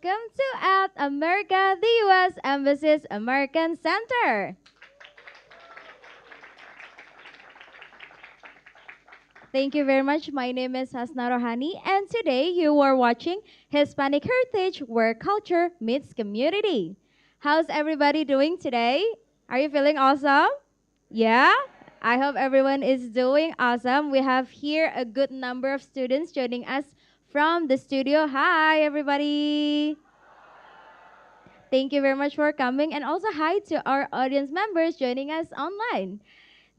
welcome to at America, the U.S. Embassy's American Center. Thank you very much. My name is Hasna Rohani, and today you are watching Hispanic Heritage, where culture meets community. How's everybody doing today? Are you feeling awesome? Yeah? I hope everyone is doing awesome. We have here a good number of students joining us from the studio. Hi, everybody. Thank you very much for coming, and also hi to our audience members joining us online.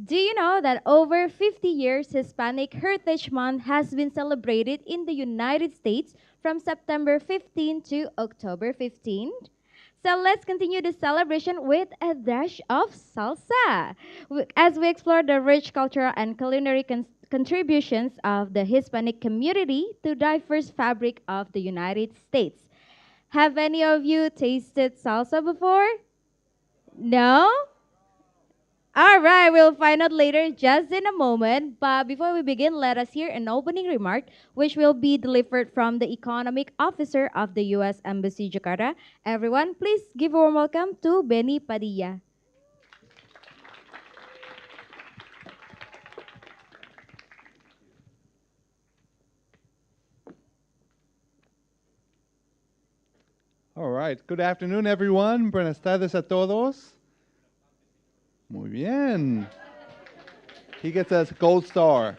Do you know that over 50 years, Hispanic Heritage Month has been celebrated in the United States from September 15 to October 15? So let's continue the celebration with a dash of salsa as we explore the rich cultural and culinary contributions of the Hispanic community to diverse fabric of the United States. Have any of you tasted salsa before? No? All right, we'll find out later just in a moment. But before we begin, let us hear an opening remark, which will be delivered from the Economic Officer of the U.S. Embassy Jakarta. Everyone, please give a warm welcome to Benny Padilla. All right. Good afternoon, everyone. Buenas tardes a todos. Muy bien. He gets a gold star.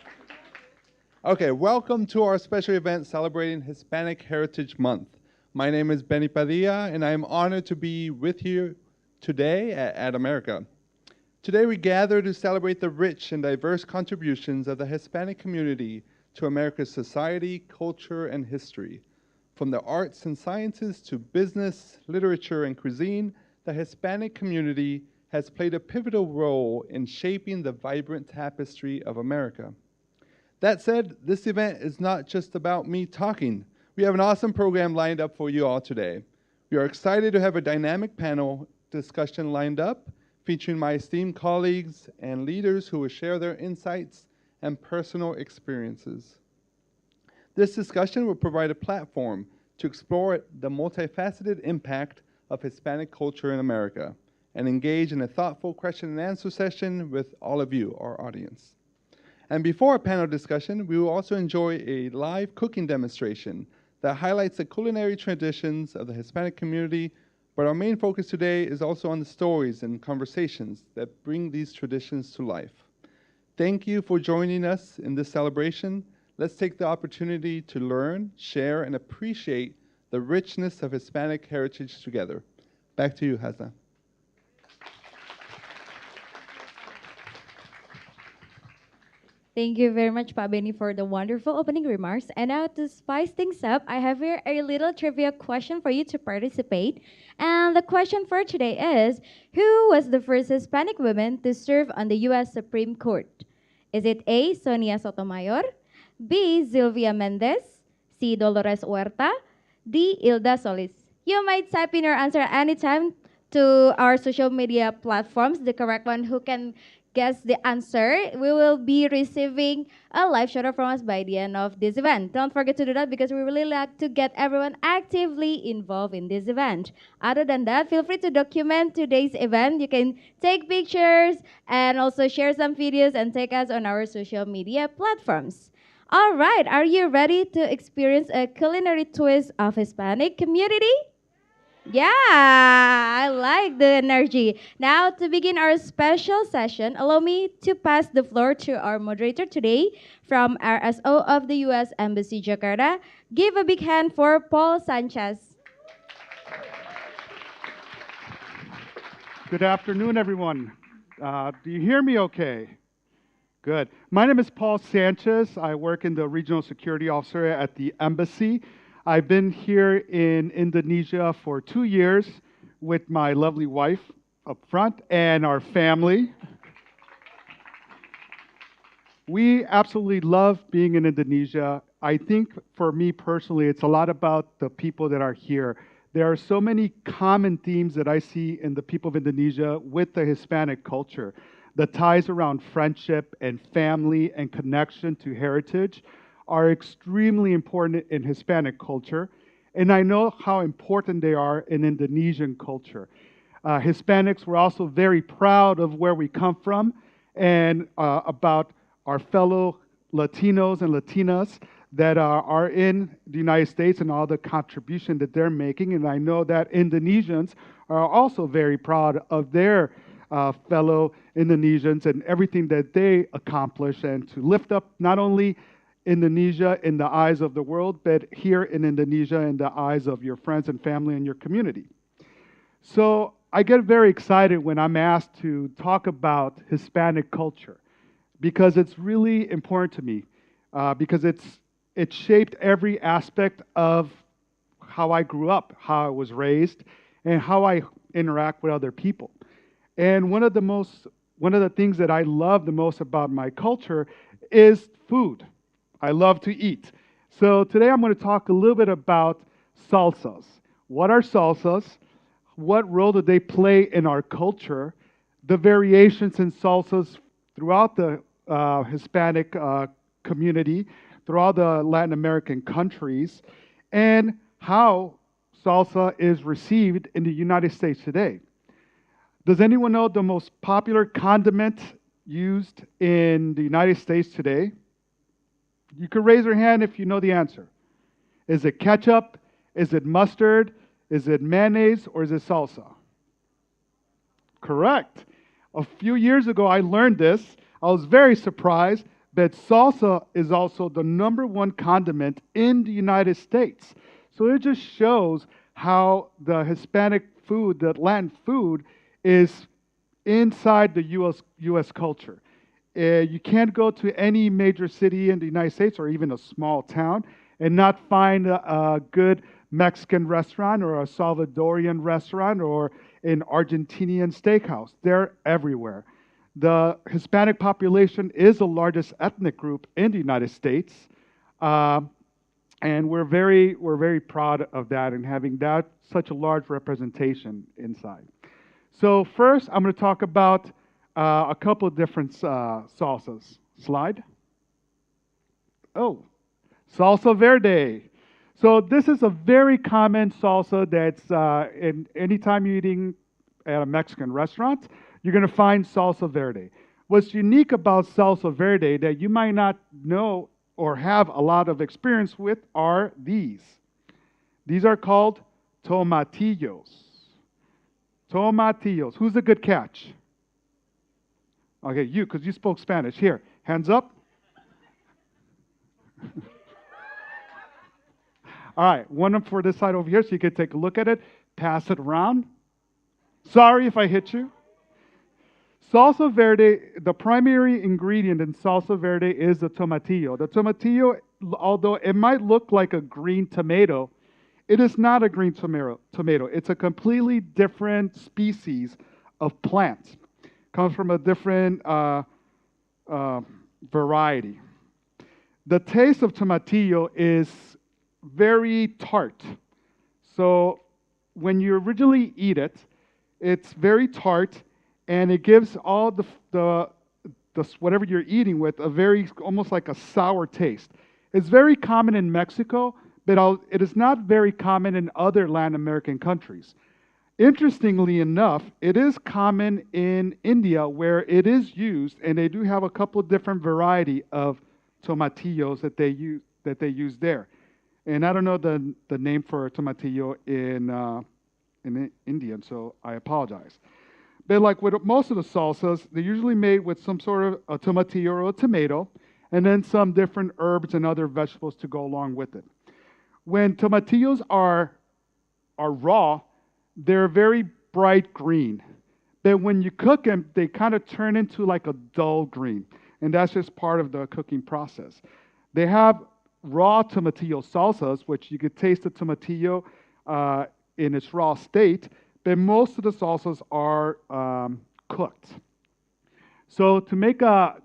Okay, welcome to our special event celebrating Hispanic Heritage Month. My name is Benny Padilla, and I am honored to be with you today at America. Today we gather to celebrate the rich and diverse contributions of the Hispanic community to America's society, culture, and history. From the arts and sciences to business, literature, and cuisine, the Hispanic community has played a pivotal role in shaping the vibrant tapestry of America. That said, this event is not just about me talking. We have an awesome program lined up for you all today. We are excited to have a dynamic panel discussion lined up, featuring my esteemed colleagues and leaders who will share their insights and personal experiences. This discussion will provide a platform to explore the multifaceted impact of Hispanic culture in America and engage in a thoughtful question and answer session with all of you, our audience. And before our panel discussion, we will also enjoy a live cooking demonstration that highlights the culinary traditions of the Hispanic community, but our main focus today is also on the stories and conversations that bring these traditions to life. Thank you for joining us in this celebration. Let's take the opportunity to learn, share, and appreciate the richness of Hispanic heritage together. Back to you, Hasna. Thank you very much, Pa Benny, for the wonderful opening remarks. And now to spice things up, I have here a little trivia question for you to participate. And the question for today is, who was the first Hispanic woman to serve on the U.S. Supreme Court? Is it A, Sonia Sotomayor, B, Sylvia Mendez, C, Dolores Huerta, D, Hilda Solis? You might type in your answer anytime to our social media platforms. The correct one who can guess the answer, we will be receiving a live shout out from us by the end of this event. Don't forget to do that because we really like to get everyone actively involved in this event. Other than that, feel free to document today's event. You can take pictures and also share some videos and take us on our social media platforms. All right, are you ready to experience a culinary twist of Hispanic community? Yeah, I like the energy. Now, to begin our special session, allow me to pass the floor to our moderator today from RSO of the U.S. Embassy Jakarta. Give a big hand for Paul Sanchez. Good afternoon, everyone. Do you hear me okay? Good. My name is Paul Sanchez. I work in the Regional Security Officer at the Embassy. I've been here in Indonesia for 2 years with my lovely wife up front and our family. We absolutely love being in Indonesia. I think for me personally, it's a lot about the people that are here. There are so many common themes that I see in the people of Indonesia with the Hispanic culture. The ties around friendship and family and connection to heritage are extremely important in Hispanic culture. And I know how important they are in Indonesian culture. Hispanics were also very proud of where we come from and about our fellow Latinos and Latinas that are in the United States and all the contribution that they're making. And I know that Indonesians are also very proud of their fellow Indonesians and everything that they accomplish, and to lift up not only Indonesia in the eyes of the world, but here in Indonesia in the eyes of your friends and family and your community. So I get very excited when I'm asked to talk about Hispanic culture because it's really important to me because it shaped every aspect of how I grew up, how I was raised, and how I interact with other people. And one of the things that I love the most about my culture is food. I love to eat. So today I'm going to talk a little bit about salsas. What are salsas? What role do they play in our culture? The variations in salsas throughout the Hispanic community, throughout the Latin American countries, and how salsa is received in the United States today. Does anyone know the most popular condiment used in the United States today? You could raise your hand if you know the answer. Is it ketchup? Is it mustard? Is it mayonnaise? Or is it salsa? Correct. A few years ago, I learned this. I was very surprised, but salsa is also the #1 condiment in the United States. So it just shows how the Hispanic food, the Latin food, is inside the U.S. culture. You can't go to any major city in the United States or even a small town and not find a good Mexican restaurant or a Salvadorian restaurant or an Argentinian steakhouse. They're everywhere. The Hispanic population is the largest ethnic group in the United States, and we're very proud of that and having that such a large representation inside. So first, I'm going to talk about a couple of different salsas. Slide. Oh, salsa verde. So this is a very common salsa that's anytime you're eating at a Mexican restaurant, you're going to find salsa verde. What's unique about salsa verde that you might not know or have a lot of experience with are these. These are called tomatillos. Tomatillos. Who's a good catch? Okay, you, because you spoke Spanish. Here, hands up. All right, one for this side over here so you can take a look at it. Pass it around. Sorry if I hit you. Salsa verde, the primary ingredient in salsa verde is the tomatillo. The tomatillo, although it might look like a green tomato, it is not a green tomato. It's a completely different species of plant. Comes from a different variety. The taste of tomatillo is very tart. So when you originally eat it, it's very tart, and it gives all the whatever you're eating with a very almost like a sour taste. It's very common in Mexico, but it is not very common in other Latin American countries. Interestingly enough, it is common in India where it is used, and they do have a couple of different variety of tomatillos that they use there. And I don't know the name for tomatillo in Indian, so I apologize. But like with most of the salsas, they're usually made with some sort of a tomatillo or a tomato, and then some different herbs and other vegetables to go along with it. When tomatillos are raw, they're very bright green. But when you cook them, they kind of turn into like a dull green. And that's just part of the cooking process. They have raw tomatillo salsas, which you could taste the tomatillo in its raw state, but most of the salsas are cooked. So to make a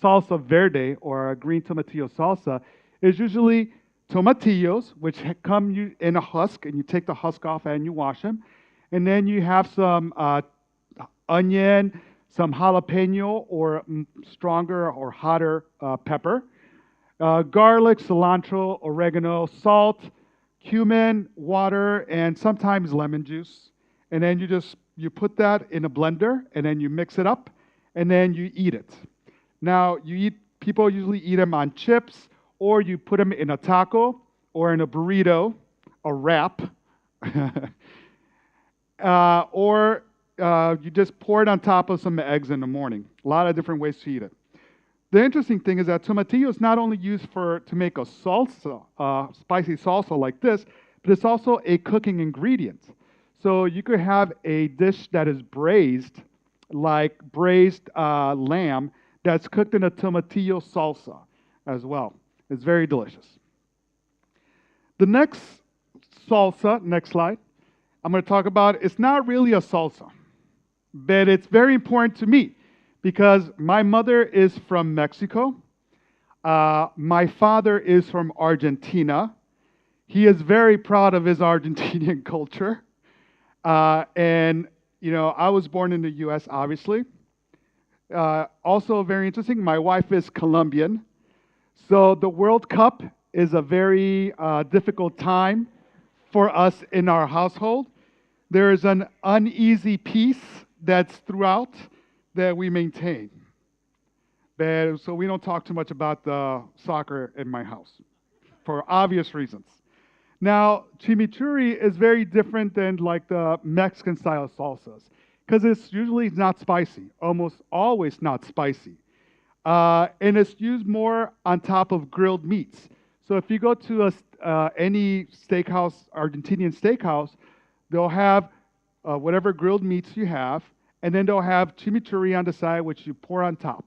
salsa verde or a green tomatillo salsa is usually tomatillos, which come in a husk, and you take the husk off and you wash them. And then you have some onion, some jalapeno or stronger or hotter pepper, garlic, cilantro, oregano, salt, cumin, water, and sometimes lemon juice. And then you put that in a blender, and then you mix it up, and then you eat it. Now, people usually eat them on chips, or you put them in a taco, or in a burrito, a wrap, or you just pour it on top of some eggs in the morning. A lot of different ways to eat it. The interesting thing is that tomatillo is not only used to make a salsa, spicy salsa like this, but it's also a cooking ingredient. So you could have a dish that is braised, like braised lamb, that's cooked in a tomatillo salsa as well. It's very delicious. The next salsa, next slide, I'm going to talk about, it's not really a salsa, but it's very important to me because my mother is from Mexico. My father is from Argentina. He is very proud of his Argentinian culture. And, I was born in the U.S., obviously. Also very interesting, my wife is Colombian. So the World Cup is a very difficult time for us in our household. There is an uneasy peace that's throughout that we maintain. So we don't talk too much about the soccer in my house for obvious reasons. Now, chimichurri is very different than like the Mexican style salsas because it's usually not spicy, almost always not spicy. And it's used more on top of grilled meats. So if you go to any steakhouse, Argentinian steakhouse, they'll have whatever grilled meats you have, and then they'll have chimichurri on the side, which you pour on top.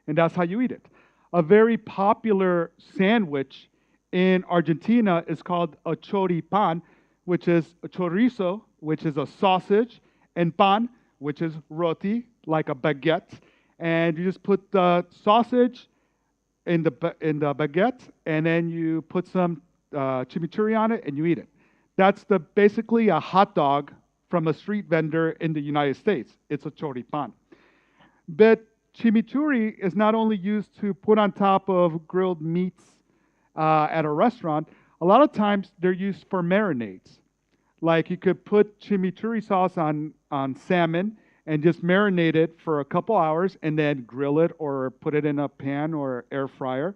And that's how you eat it. A very popular sandwich in Argentina is called a choripan, which is a chorizo, which is a sausage, and pan, which is roti, like a baguette. And you just put the sausage in the baguette, and then you put some chimichurri on it, and you eat it. That's basically a hot dog from a street vendor in the United States. It's a choripan. But chimichurri is not only used to put on top of grilled meats at a restaurant. A lot of times they're used for marinades. Like you could put chimichurri sauce on salmon and just marinate it for a couple hours and then grill it or put it in a pan or air fryer.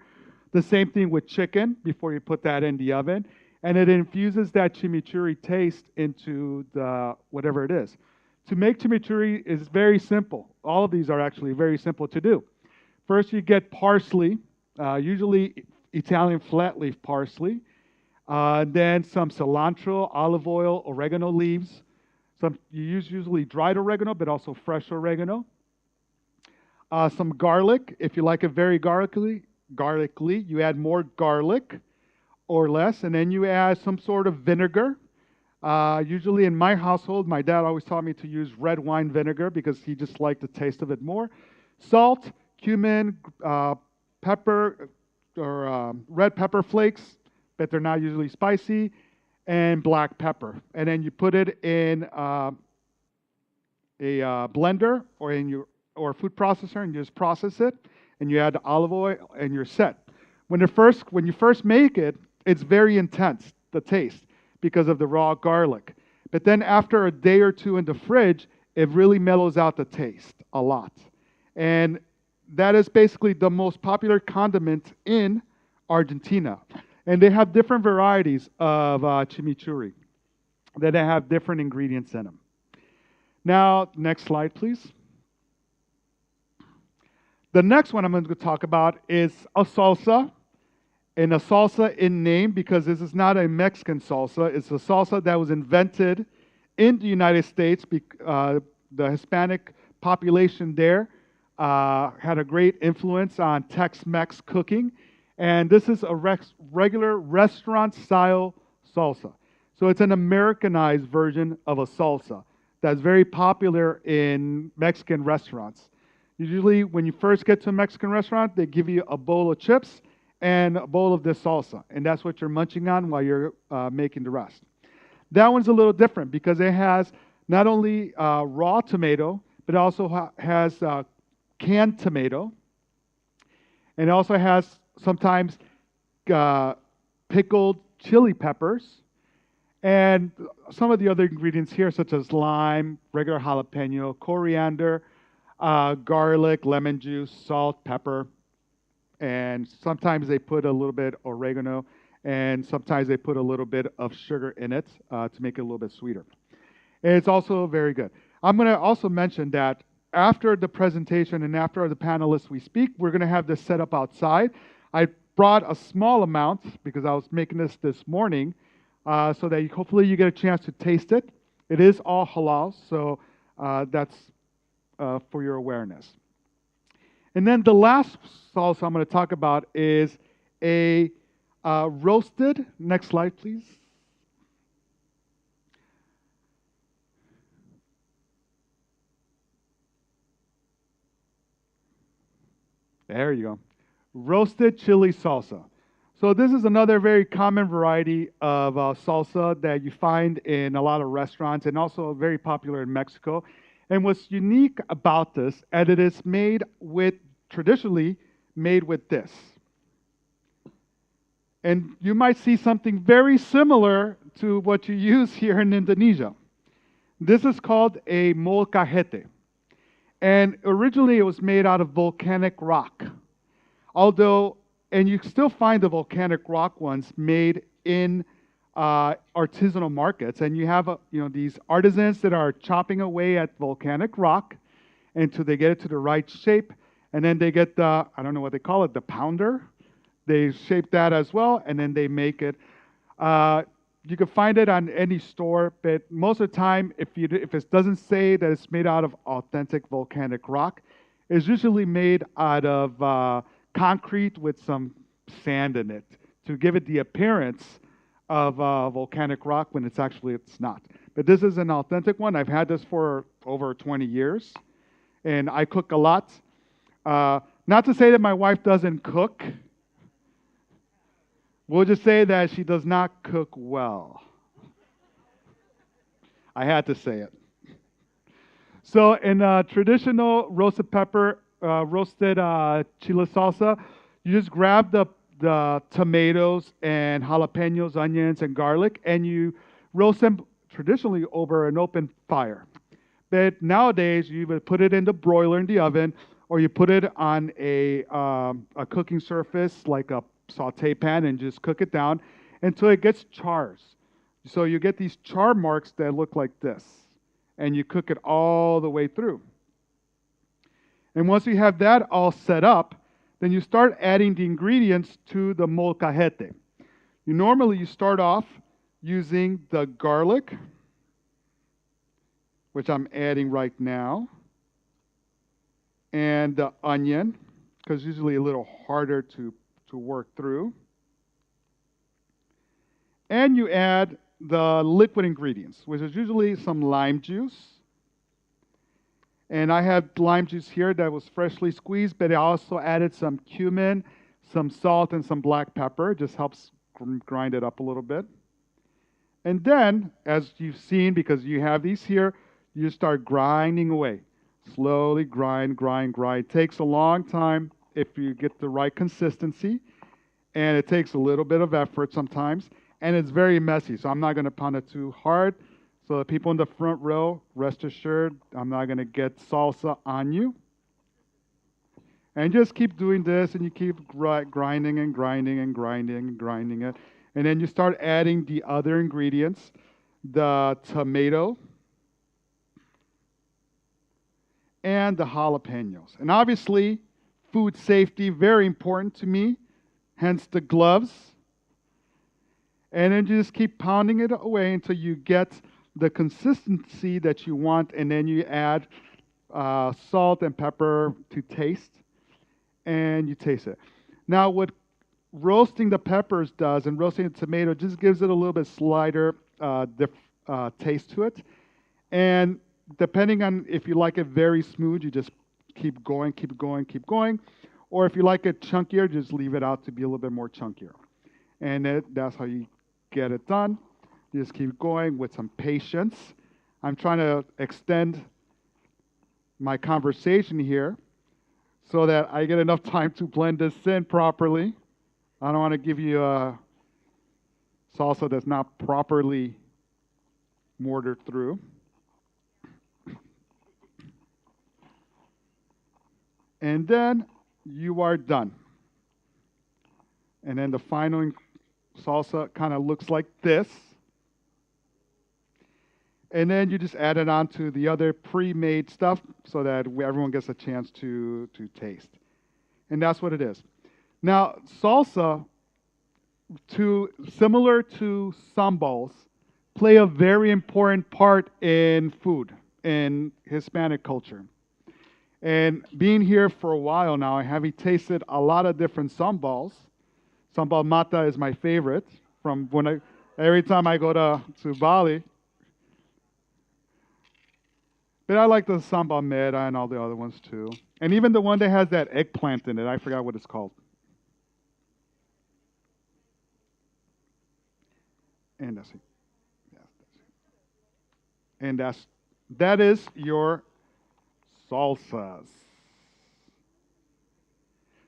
The same thing with chicken before you put that in the oven. And it infuses that chimichurri taste into the whatever it is. To make chimichurri is very simple. All of these are actually very simple to do. First, you get parsley, usually Italian flat leaf parsley. Then some cilantro, olive oil, oregano leaves. You use usually dried oregano, but also fresh oregano. Some garlic. If you like it very garlicky, you add more garlic or less. And then you add some sort of vinegar. Usually in my household, my dad always taught me to use red wine vinegar because he just liked the taste of it more. Salt, cumin, pepper, or red pepper flakes, but they're not usually spicy, and black pepper. And then you put it in a blender or a food processor, and you just process it, and you add the olive oil, and you're set. When you first make it, it's very intense, the taste, because of the raw garlic. But then after a day or two in the fridge, it really mellows out the taste a lot. And that is basically the most popular condiment in Argentina. And they have different varieties of chimichurri that have different ingredients in them. Now, next slide, please. The next one I'm going to talk about is a salsa. And a salsa in name because this is not a Mexican salsa. It's a salsa that was invented in the United States. The Hispanic population there had a great influence on Tex-Mex cooking. And this is a regular restaurant-style salsa. So it's an Americanized version of a salsa that's very popular in Mexican restaurants. Usually when you first get to a Mexican restaurant, they give you a bowl of chips and a bowl of this salsa. And that's what you're munching on while you're making the rest. That one's a little different because it has not only raw tomato, but it also has canned tomato. And it also has sometimes pickled chili peppers, and some of the other ingredients here, such as lime, regular jalapeno, coriander, garlic, lemon juice, salt, pepper, and sometimes they put a little bit oregano, and sometimes they put a little bit of sugar in it to make it a little bit sweeter. And it's also very good. I'm going to also mention that after the presentation and after the panelists we speak, we're going to have this set up outside. I brought a small amount because I was making this morning so that hopefully you get a chance to taste it. It is all halal, so that's for your awareness. And then the last salsa I'm going to talk about is a roasted, next slide please. There you go. Roasted chili salsa. So this is another very common variety of salsa that you find in a lot of restaurants and also very popular in Mexico. And what's unique about this, and it is traditionally made with this. And you might see something very similar to what you use here in Indonesia. This is called a molcajete. And originally it was made out of volcanic rock. And you still find the volcanic rock ones made in artisanal markets. And you have these artisans that are chopping away at volcanic rock until they get it to the right shape. And then they get I don't know what they call it, the pounder. They shape that as well, and then they make it. You can find it on any store, but most of the time, if it doesn't say that it's made out of authentic volcanic rock, it's usually made out of concrete with some sand in it to give it the appearance of volcanic rock when it's not. But this is an authentic one. I've had this for over 20 years, and I cook a lot. Not to say that my wife doesn't cook. We'll just say that she does not cook well. I had to say it. So in traditional roasted pepper, roasted chile salsa, you just grab the tomatoes and jalapenos, onions, and garlic, and you roast them traditionally over an open fire. But nowadays, you either put it in the broiler in the oven, or you put it on a cooking surface like a saute pan and just cook it down until it gets chars. So you get these char marks that look like this, and you cook it all the way through. And once you have that all set up, then you start adding the ingredients to the molcajete. You start off using the garlic, which I'm adding right now, and the onion, because usually a little harder to work through. And you add the liquid ingredients, which is usually some lime juice. And I have lime juice here that was freshly squeezed, but I also added some cumin, some salt, and some black pepper. It just helps grind it up a little bit. And then, as you've seen, because you have these here, you start grinding away. Slowly grind. It takes a long time if you get the right consistency, and it takes a little bit of effort sometimes, and it's very messy, so I'm not going to pound it too hard. So the people in the front row, rest assured, I'm not going to get salsa on you. And just keep doing this, and you keep grinding it. And then you start adding the other ingredients, the tomato and the jalapenos. And obviously, food safety, very important to me, hence the gloves. And then you just keep pounding it away until you get the consistency that you want, and then you add salt and pepper to taste, and you taste it. Now, what roasting the peppers does and roasting the tomato just gives it a little bit slighter taste to it. And depending on if you like it very smooth, you just keep going. Or if you like it chunkier, just leave it out to be a little bit more chunkier. And that's how you get it done. You just keep going with some patience. I'm trying to extend my conversation here so that I get enough time to blend this in properly. I don't want to give you salsa that's not properly mortared through. And then you are done. And then the final salsa kind of looks like this. And then you just add it on to the other pre-made stuff so that everyone gets a chance to taste. And that's what it is. Now, salsa, similar to sambals, play a very important part in food, in Hispanic culture. And being here for a while now, I have tasted a lot of different sambals. Sambal mata is my favorite. From every time I go to Bali. But I like the sambal mera and all the other ones too. And even the one that has that eggplant in it. I forgot what it's called. And that's it. And that is your salsas.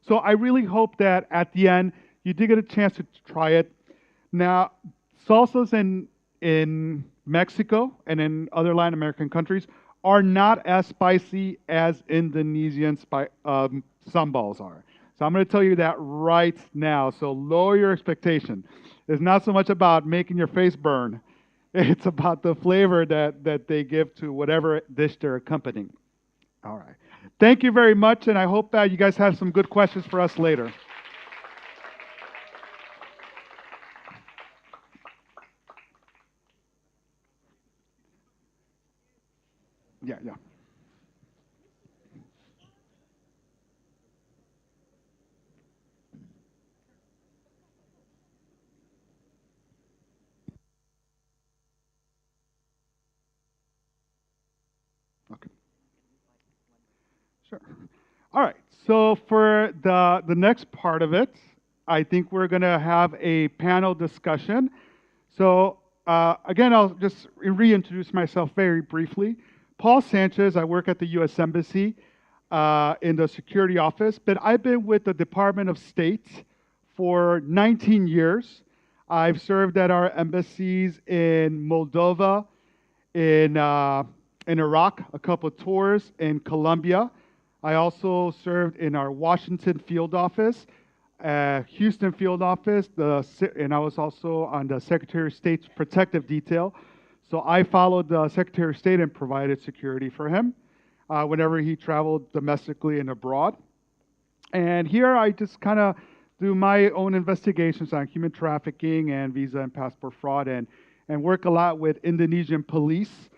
So I really hope that at the end you did get a chance to try it. Now, salsas in Mexico and in other Latin American countries are not as spicy as Indonesian sambals are. So I'm going to tell you that right now. So lower your expectation. It's not so much about making your face burn. It's about the flavor that they give to whatever dish they're accompanying. All right. Thank you very much, and I hope that you guys have some good questions for us later. Yeah. Okay. Sure. All right. So for the next part of it, I think we're going to have a panel discussion. So again, I'll just reintroduce myself very briefly. Paul Sanchez, I work at the U.S. Embassy in the security office, but I've been with the Department of State for 19 years. I've served at our embassies in Moldova, in Iraq, a couple of tours, in Colombia. I also served in our Washington field office, Houston field office, and I was also on the Secretary of State's protective detail. So I followed the Secretary of State and provided security for him whenever he traveled domestically and abroad. And here I just kind of do my own investigations on human trafficking and visa and passport fraud and work a lot with Indonesian police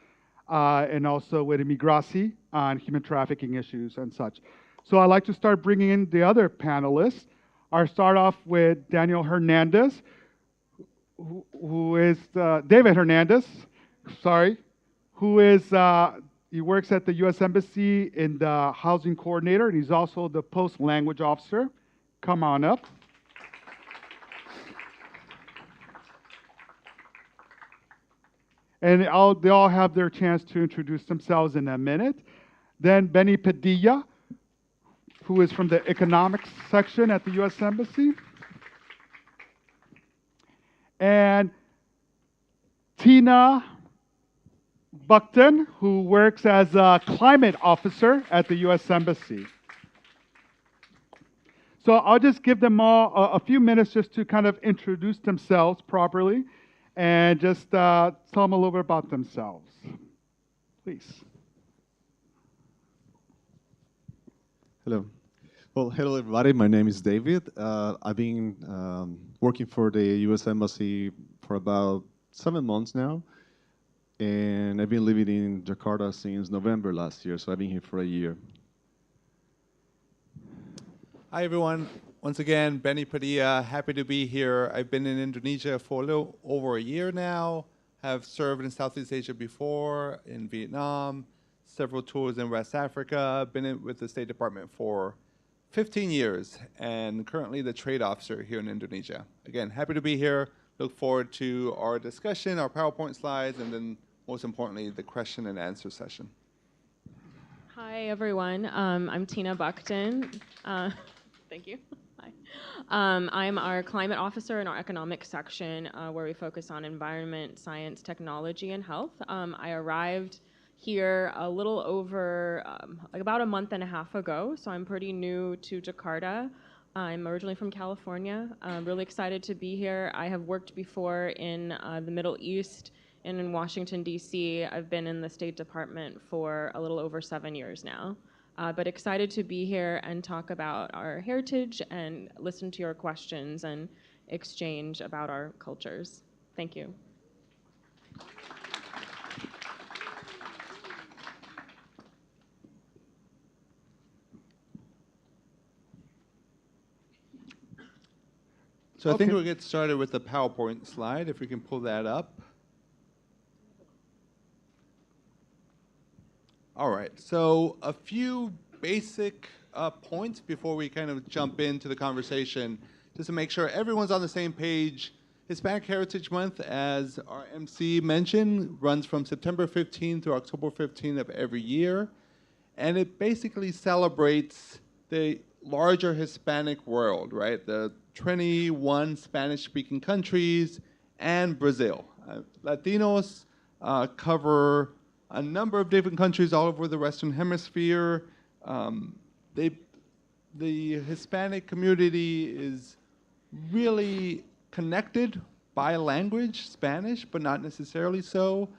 and also with Imigrasi on human trafficking issues and such. So I'd like to start bringing in the other panelists. I'll start off with Daniel Hernandez, who is David Hernandez, he works at the U.S. Embassy in the housing coordinator, and he's also the post language officer. Come on up. And they all have their chance to introduce themselves in a minute. Then Benny Padilla, who is from the economics section at the U.S. Embassy. And Tina Bucton, who works as a climate officer at the U.S. Embassy. So I'll just give them all a few minutes just to kind of introduce themselves properly and just tell them a little bit about themselves. Please. Hello. Well, hello everybody. My name is David. I've been working for the U.S. Embassy for about 7 months now. And I've been living in Jakarta since November last year, so I've been here for a year. Hi, everyone. Once again, Benny Padilla, happy to be here. I've been in Indonesia for a little over a year now. Have served in Southeast Asia before, in Vietnam, several tours in West Africa. Been with the State Department for 15 years, and currently the trade officer here in Indonesia. Again, happy to be here. Look forward to our discussion, our PowerPoint slides, and then most importantly, the question and answer session. Hi, everyone. I'm Tina Bucton. Thank you. Hi. Hi. I'm our climate officer in our economics section, where we focus on environment, science, technology, and health. I arrived here a little over, like about a month and a half ago, so I'm pretty new to Jakarta. I'm originally from California. I'm really excited to be here. I have worked before in the Middle East and in Washington, D.C. I've been in the State Department for a little over 7 years now. But excited to be here and talk about our heritage and listen to your questions and exchange about our cultures. Thank you. So I think Okay. we'll get started with the PowerPoint slide, if we can pull that up. All right, so a few basic points before we kind of jump into the conversation, just to make sure everyone's on the same page. Hispanic Heritage Month, as our MC mentioned, runs from September 15th through October 15th of every year. And it basically celebrates the larger Hispanic world, right? The 21 Spanish-speaking countries and Brazil. Latinos cover a number of different countries all over the Western Hemisphere. The Hispanic community is really connected by language, Spanish, but not necessarily so.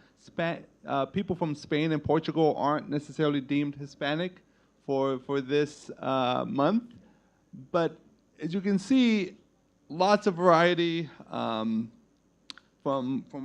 People from Spain and Portugal aren't necessarily deemed Hispanic for this month. But as you can see, lots of variety from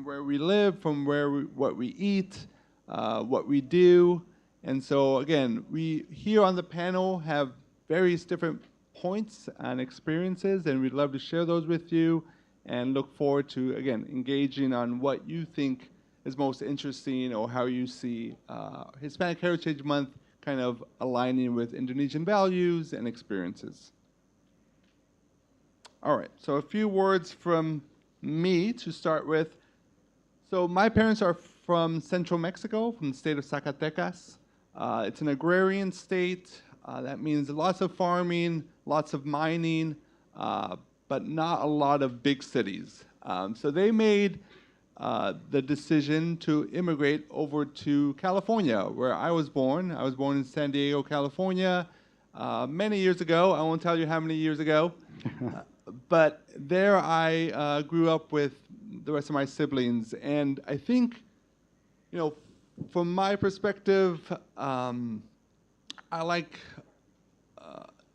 where we live, from what we eat, what we do. And so again, we here on the panel have various different points and experiences, and we'd love to share those with you and look forward to, again, engaging on what you think is most interesting or how you see Hispanic Heritage Month kind of aligning with Indonesian values and experiences. All right, so a few words from me to start with. So my parents are from central Mexico, from the state of Zacatecas. It's an agrarian state. That means lots of farming, lots of mining, but not a lot of big cities. So they made the decision to immigrate over to California, where I was born. I was born in San Diego, California, many years ago. I won't tell you how many years ago. But there I grew up with the rest of my siblings. And I think, you know, from my perspective, I like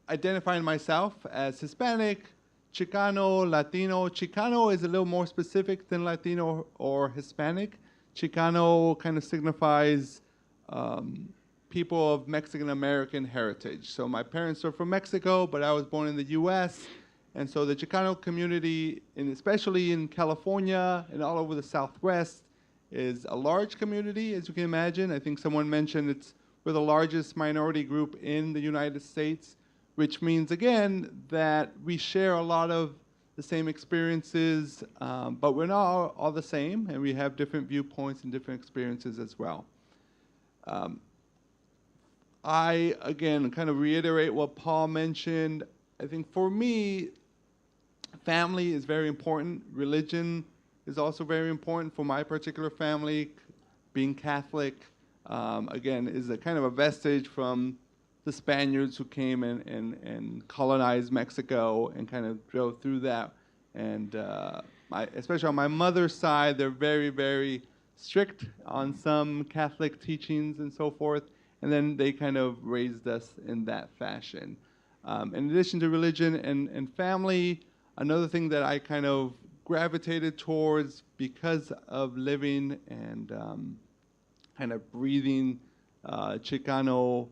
identifying myself as Hispanic, Chicano, Latino. Chicano is a little more specific than Latino or Hispanic. Chicano kind of signifies people of Mexican-American heritage. So my parents are from Mexico, but I was born in the U.S., and so the Chicano community, and especially in California and all over the Southwest, is a large community, as you can imagine. I think someone mentioned we're the largest minority group in the United States, which means, again, that we share a lot of the same experiences, but we're not all the same, and we have different viewpoints and different experiences as well. I, again, kind of reiterate what Paul mentioned. I think for me, family is very important. Religion is also very important for my particular family. Being Catholic, again, is a kind of a vestige from the Spaniards who came and colonized Mexico and kind of drove through that. And especially on my mother's side, they're very, very strict on some Catholic teachings and so forth. And then they kind of raised us in that fashion. In addition to religion and family, another thing that I kind of gravitated towards because of living and kind of breathing Chicano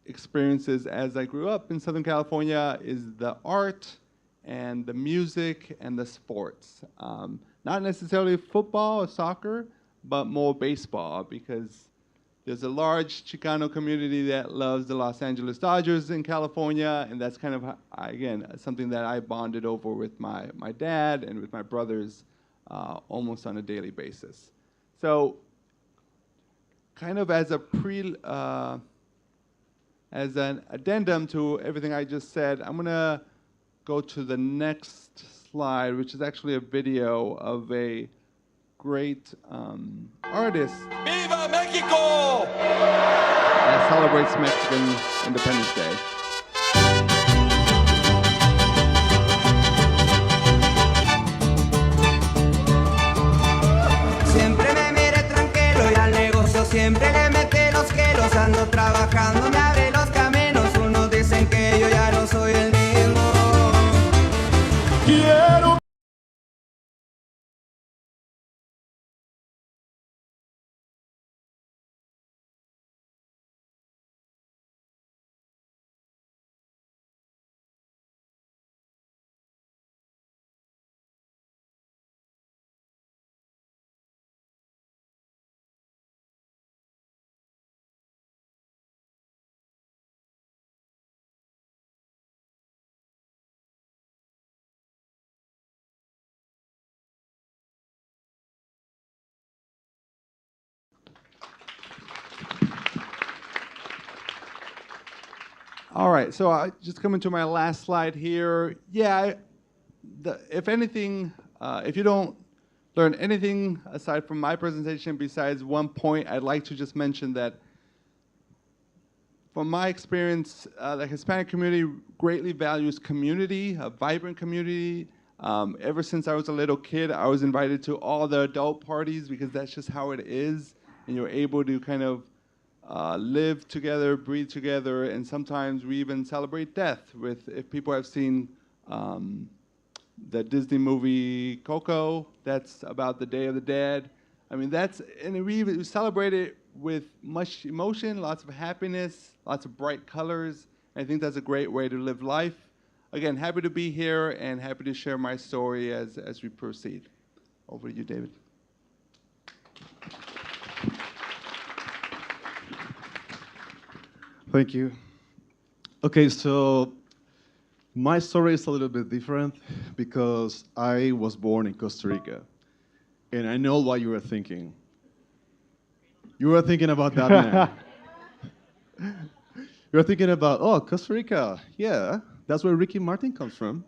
experiences as I grew up in Southern California is the art and the music and the sports. Not necessarily football or soccer, but more baseball, because there's a large Chicano community that loves the Los Angeles Dodgers in California, and that's kind of, again, something that I bonded over with my dad and with my brothers almost on a daily basis. So kind of as a as an addendum to everything I just said, I'm going to go to the next slide, which is actually a video of a great artist ¡Viva México! that celebrates Mexican Independence Day. Siempre me mire tranquilo y al negocio siempre le mete los kilos. Ando trabajando, me abre los caminos. Unos dicen que yo ya no soy el mismo. Quiero. All right, so just coming to my last slide here. Yeah, if anything, if you don't learn anything aside from my presentation besides one point, I'd like to just mention that from my experience, the Hispanic community greatly values community, a vibrant community. Ever since I was a little kid, I was invited to all the adult parties because that's just how it is, and you're able to kind of live together, breathe together, and sometimes we even celebrate death with, if people have seen the Disney movie Coco, that's about the Day of the Dead. I mean, and we celebrate it with much emotion, lots of happiness, lots of bright colors. I think that's a great way to live life. Again, happy to be here and happy to share my story as we proceed. Over to you, David. Thank you. Okay, so my story is a little bit different because I was born in Costa Rica. And I know what you were thinking. You were thinking about that man. You were thinking about, oh, Costa Rica. Yeah, that's where Ricky Martin comes from.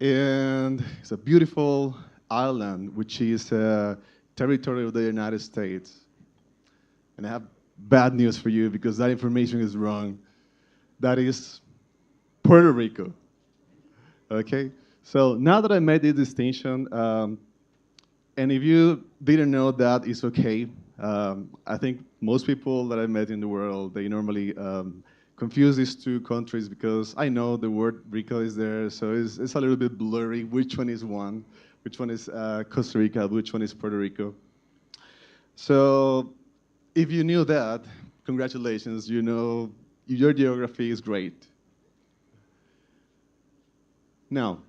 And it's a beautiful island, which is a territory of the United States. And I have bad news for you because that information is wrong. That is Puerto Rico. Okay? So now that I made this distinction, and if you didn't know that, it's okay. I think most people that I met in the world, they normally confuse these two countries because I know the word Rico is there, so it's a little bit blurry which one is Costa Rica, which one is Puerto Rico. So if you knew that, congratulations, you know your geography is great. Now,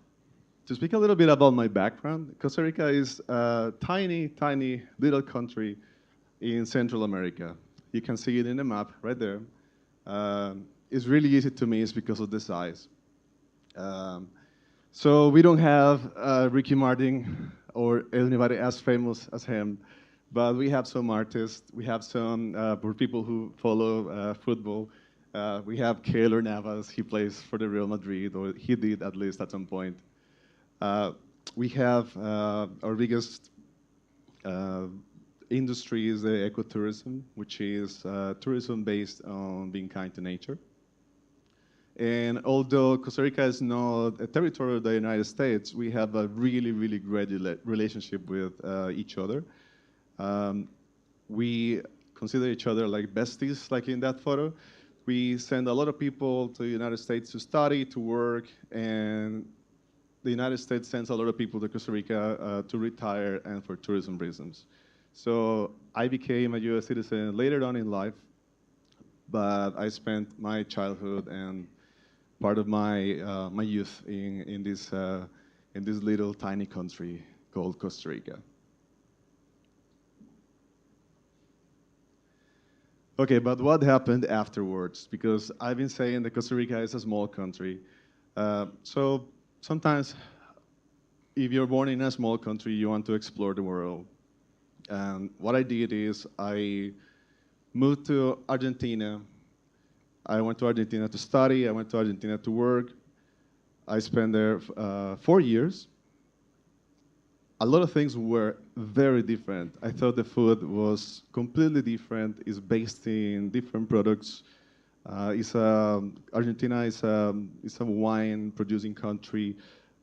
to speak a little bit about my background, Costa Rica is a tiny, tiny little country in Central America. You can see it in the map right there. It's really easy to miss because of the size. So we don't have Ricky Martin or anybody as famous as him, but we have some artists. We have some for people who follow football. We have Keylor Navas. He plays for the Real Madrid, or he did at least at some point. We have our biggest industry is the ecotourism, which is tourism based on being kind to nature. And although Costa Rica is not a territory of the United States, we have a really, really great relationship with each other. We consider each other like besties, like in that photo. We send a lot of people to the United States to study, to work, and the United States sends a lot of people to Costa Rica to retire and for tourism reasons. So I became a U.S. citizen later on in life, but I spent my childhood and part of my my youth in this little tiny country called Costa Rica. Okay, but what happened afterwards? Because I've been saying that Costa Rica is a small country. So sometimes if you're born in a small country, you want to explore the world. And what I did is I moved to Argentina. I went to Argentina to study. I went to Argentina to work. I spent there 4 years. A lot of things were very different. I thought the food was completely different. It's based in different products. Argentina is a wine producing country.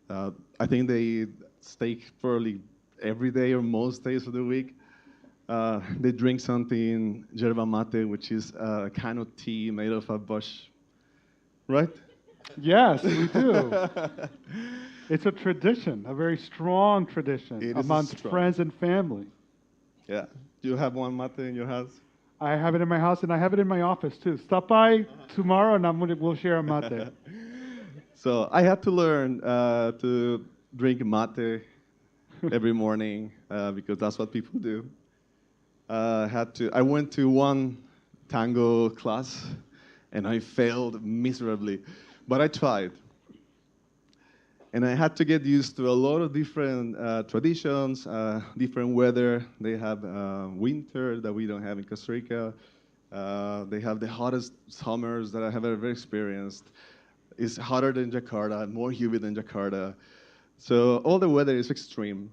I think they eat steak probably every day or most days of the week. They drink something, yerba mate, which is a kind of tea made of a bush, right? Yes, we do. It's a tradition, a very strong tradition It is amongst strong. friends and family. Yeah. Do you have one mate in your house? I have it in my house and I have it in my office too. Stop by tomorrow and we'll share a mate. So I had to learn to drink mate every morning because that's what people do. I went to one tango class and I failed miserably, but I tried. And I had to get used to a lot of different traditions, different weather. They have winter that we don't have in Costa Rica. They have the hottest summers that I have ever experienced. It's hotter than Jakarta, more humid than Jakarta. So all the weather is extreme.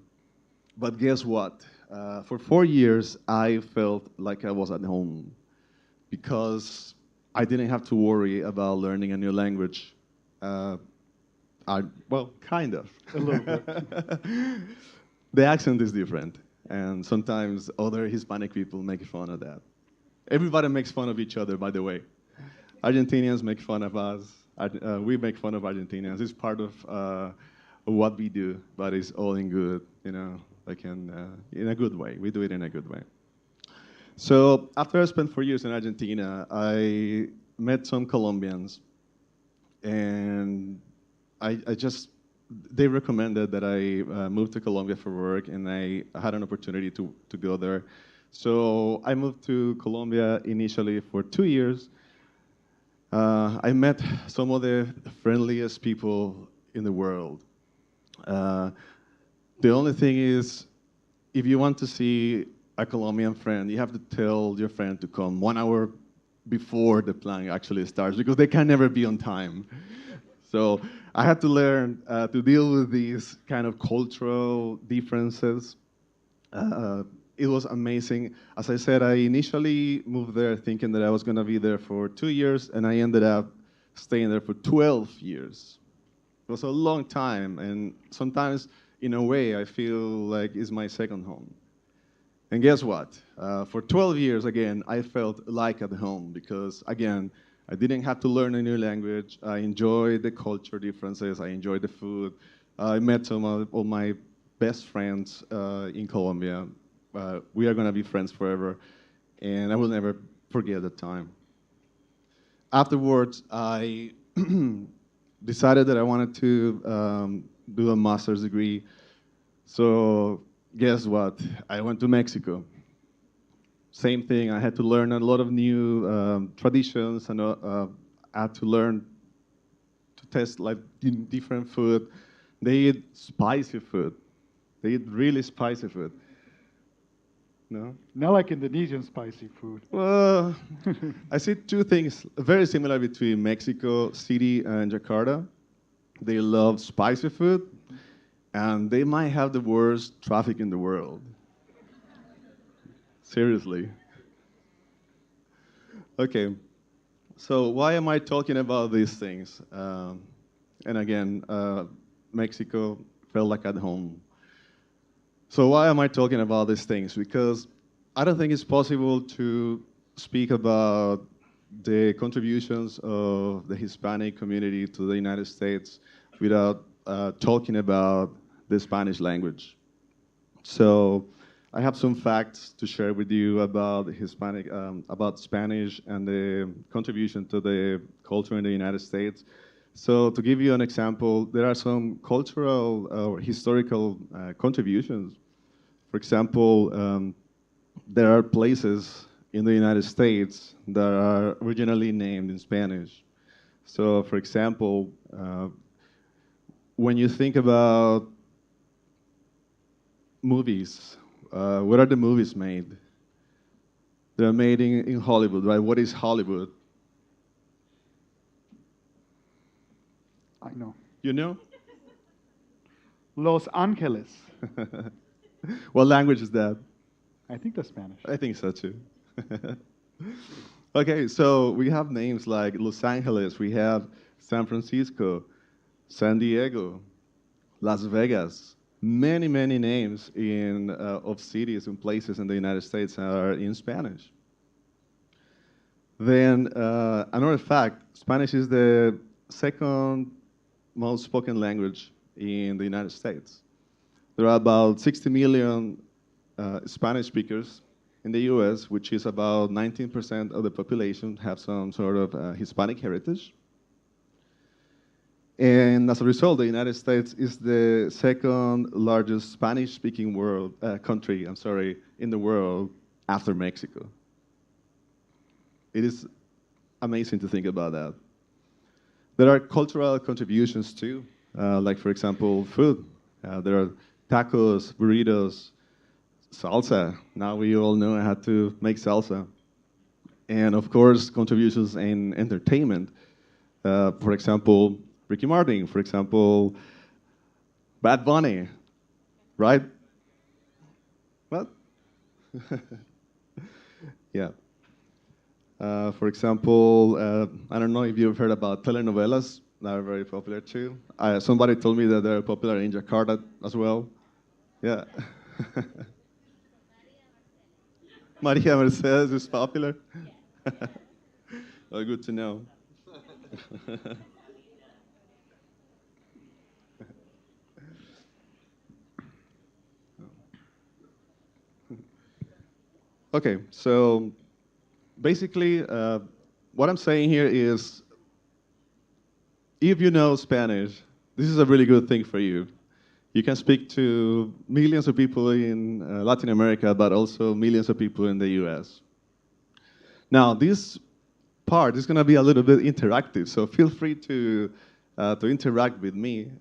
But guess what? For 4 years, I felt like I was at home because I didn't have to worry about learning a new language. Well, kind of. A little bit. The accent is different, and sometimes other Hispanic people make fun of that. Everybody makes fun of each other, by the way. Argentinians make fun of us. We make fun of Argentinians. It's part of what we do, but it's all in good, like in a good way. We do it in a good way. So after I spent 4 years in Argentina, I met some Colombians, and they recommended that I move to Colombia for work, and I had an opportunity to go there. So I moved to Colombia initially for 2 years. I met some of the friendliest people in the world. The only thing is, if you want to see a Colombian friend, you have to tell your friend to come 1 hour before the plan actually starts because they can never be on time. So I had to learn to deal with these kind of cultural differences. It was amazing. As I said, I initially moved there thinking that I was going to be there for 2 years, and I ended up staying there for 12 years. It was a long time, and sometimes, in a way, I feel like it's my second home. And guess what? For 12 years, again, I felt like at home because, again, I didn't have to learn a new language. I enjoyed the culture differences. I enjoyed the food. I met some of my best friends in Colombia. We are going to be friends forever, and I will never forget that time. Afterwards, I decided that I wanted to do a master's degree. So guess what? I went to Mexico. Same thing. I had to learn a lot of new traditions, and I had to learn to test like different food. They eat spicy food. They eat really spicy food. No? Not like Indonesian spicy food. Well, I see two things very similar between Mexico City and Jakarta. They love spicy food, and they might have the worst traffic in the world. Seriously. Okay, so why am I talking about these things? And again, Mexico felt like at home. So why am I talking about these things? Because I don't think it's possible to speak about the contributions of the Hispanic community to the United States without talking about the Spanish language. So I have some facts to share with you about about Spanish and the contribution to the culture in the United States. So to give you an example, there are some cultural or historical contributions. For example, there are places in the United States that are originally named in Spanish. So for example, when you think about movies, where are the movies made? They're made in Hollywood, right? What is Hollywood? I know. You know? Los Angeles. What language is that? I think that's Spanish. I think so too. Okay, so we have names like Los Angeles, we have San Francisco, San Diego, Las Vegas. Many, many names of cities and places in the United States are in Spanish. Then another fact, Spanish is the second most spoken language in the United States. There are about 60 million Spanish speakers in the US, which is about 19% of the population have some sort of Hispanic heritage. And as a result, the United States is the second largest Spanish-speaking country in the world after Mexico. It is amazing to think about that. There are cultural contributions too, like for example, food. There are tacos, burritos, salsa. Now we all know how to make salsa. And of course, contributions in entertainment. For example, Ricky Martin, for example, Bad Bunny, right? What? Yeah. For example, I don't know if you've heard about telenovelas. They're very popular too. Somebody told me that they're popular in Jakarta as well. Yeah. Maria Mercedes is popular? Oh, good to know. Okay, so basically, what I'm saying here is, if you know Spanish, this is a really good thing for you. You can speak to millions of people in Latin America, but also millions of people in the US. Now, this part is going to be a little bit interactive, so feel free to interact with me,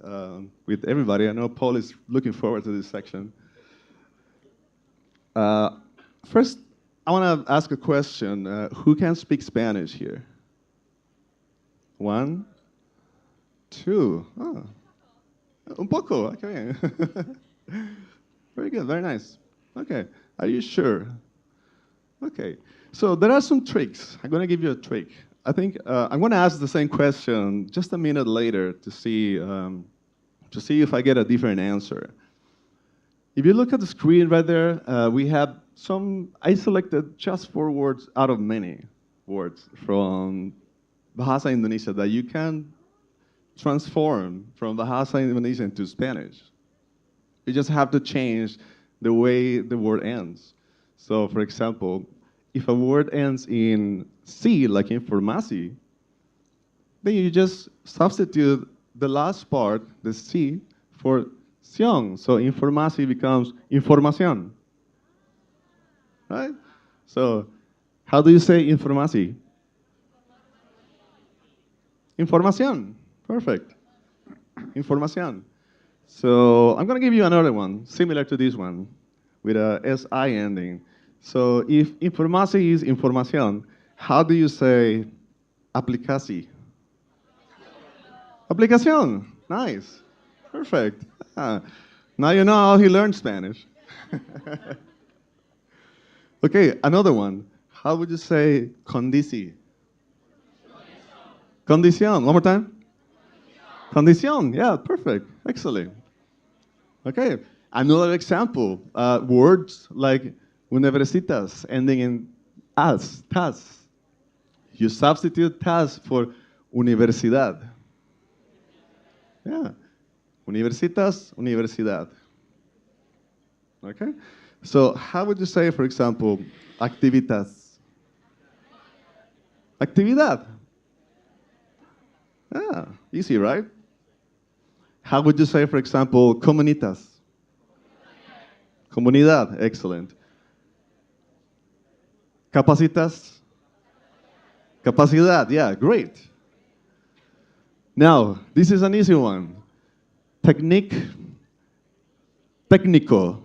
with everybody. I know Paul is looking forward to this section. First, I want to ask a question. Who can speak Spanish here? 1, 2. Oh. Un poco. Okay. Very good. Very nice. Okay. Are you sure? Okay. So there are some tricks. I'm going to give you a trick. I think I'm going to ask the same question just a minute later to see if I get a different answer. If you look at the screen right there, I selected just 4 words out of many words from Bahasa Indonesia that you can transform from Bahasa Indonesia into Spanish. You just have to change the way the word ends. So, for example, if a word ends in C, like informasi, then you just substitute the last part, the C, for ción. So informasi becomes información. Right? So how do you say informasi? Información. Perfect. Información. So I'm going to give you another one, similar to this one, with a SI ending. So if informasi is información, how do you say aplicasi? Aplicación. Nice. Perfect. Now you know how he learned Spanish. Okay, another one. How would you say condici? Condición. One more time. Condición. Yeah, perfect. Excellent. Okay, another example. Words like universitas ending in as, tas. You substitute tas for universidad. Yeah. Universitas, universidad. Okay? So how would you say, for example, activitas? Actividad. Yeah, easy, right? How would you say, for example, comunitas? Comunidad, excellent. Capacitas? Capacidad, yeah, great. Now, this is an easy one. Technique, técnico.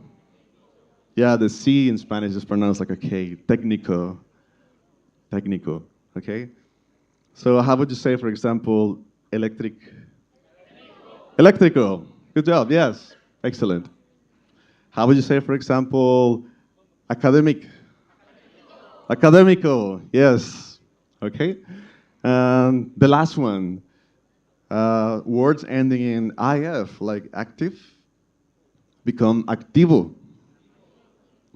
Yeah, the C in Spanish is pronounced like a K. Técnico, técnico, okay? So how would you say, for example, electric Electrical. Good job. Yes. Excellent. How would you say, for example, academic? Academical. Yes. Okay. And the last one, words ending in if, like active, become activo.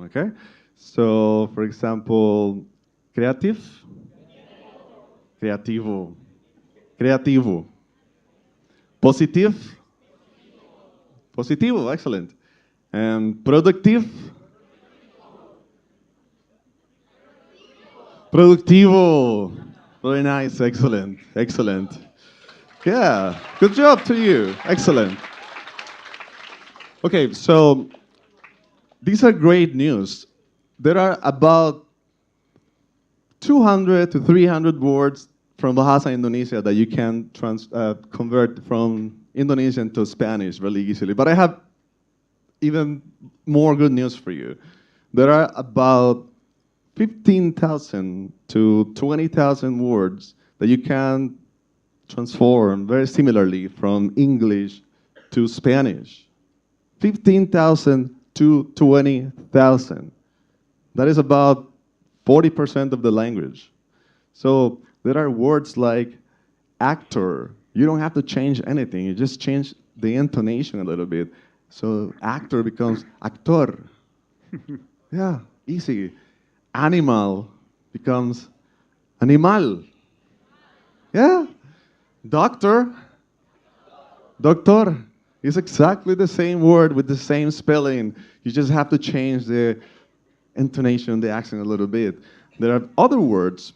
Okay. So, for example, creative, creativo, creativo, positive, positivo. Excellent. And productive, productivo. Very nice. Excellent. Excellent. Yeah. Good job to you. Excellent. Okay, so these are great news. There are about 200 to 300 words from Bahasa Indonesia that you can convert from Indonesian to Spanish really easily. But I have even more good news for you. There are about 15,000 to 20,000 words that you can transform very similarly from English to Spanish. 15,000 to 20,000. That is about 40% of the language. So there are words like actor. You don't have to change anything. You just change the intonation a little bit. So actor becomes actor. Yeah, easy. Animal becomes animal. Yeah. Doctor. Doctor. It's exactly the same word with the same spelling. You just have to change the intonation, the accent a little bit. There are other words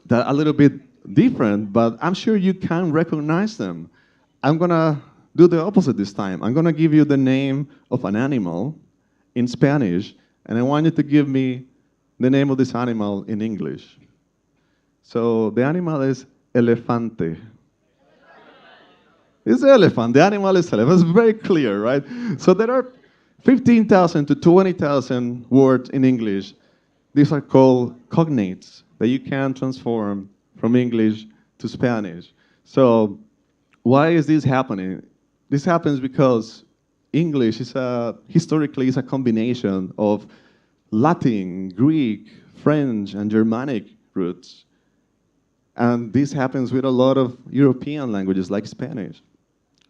that are a little bit different, but I'm sure you can recognize them. I'm gonna do the opposite this time. I'm gonna give you the name of an animal in Spanish, and I want you to give me the name of this animal in English. So the animal is elefante. It's elephant. The animal is elephant. It's very clear, right? So there are 15,000 to 20,000 words in English. These are called cognates that you can transform from English to Spanish. So why is this happening? This happens because English is historically is a combination of Latin, Greek, French, and Germanic roots. And this happens with a lot of European languages like Spanish.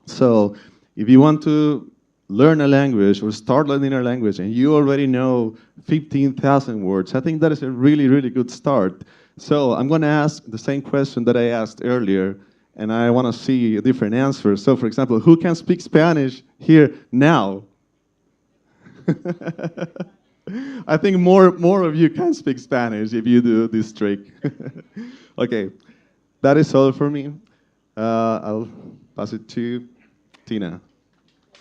So if you want to learn a language or start learning a language and you already know 15,000 words, I think that is a really, really good start. So I'm going to ask the same question that I asked earlier, and I want to see a different answer. So for example, who can speak Spanish here now? I think more of you can speak Spanish if you do this trick. Okay, that is all for me. I'll pass it to Tina.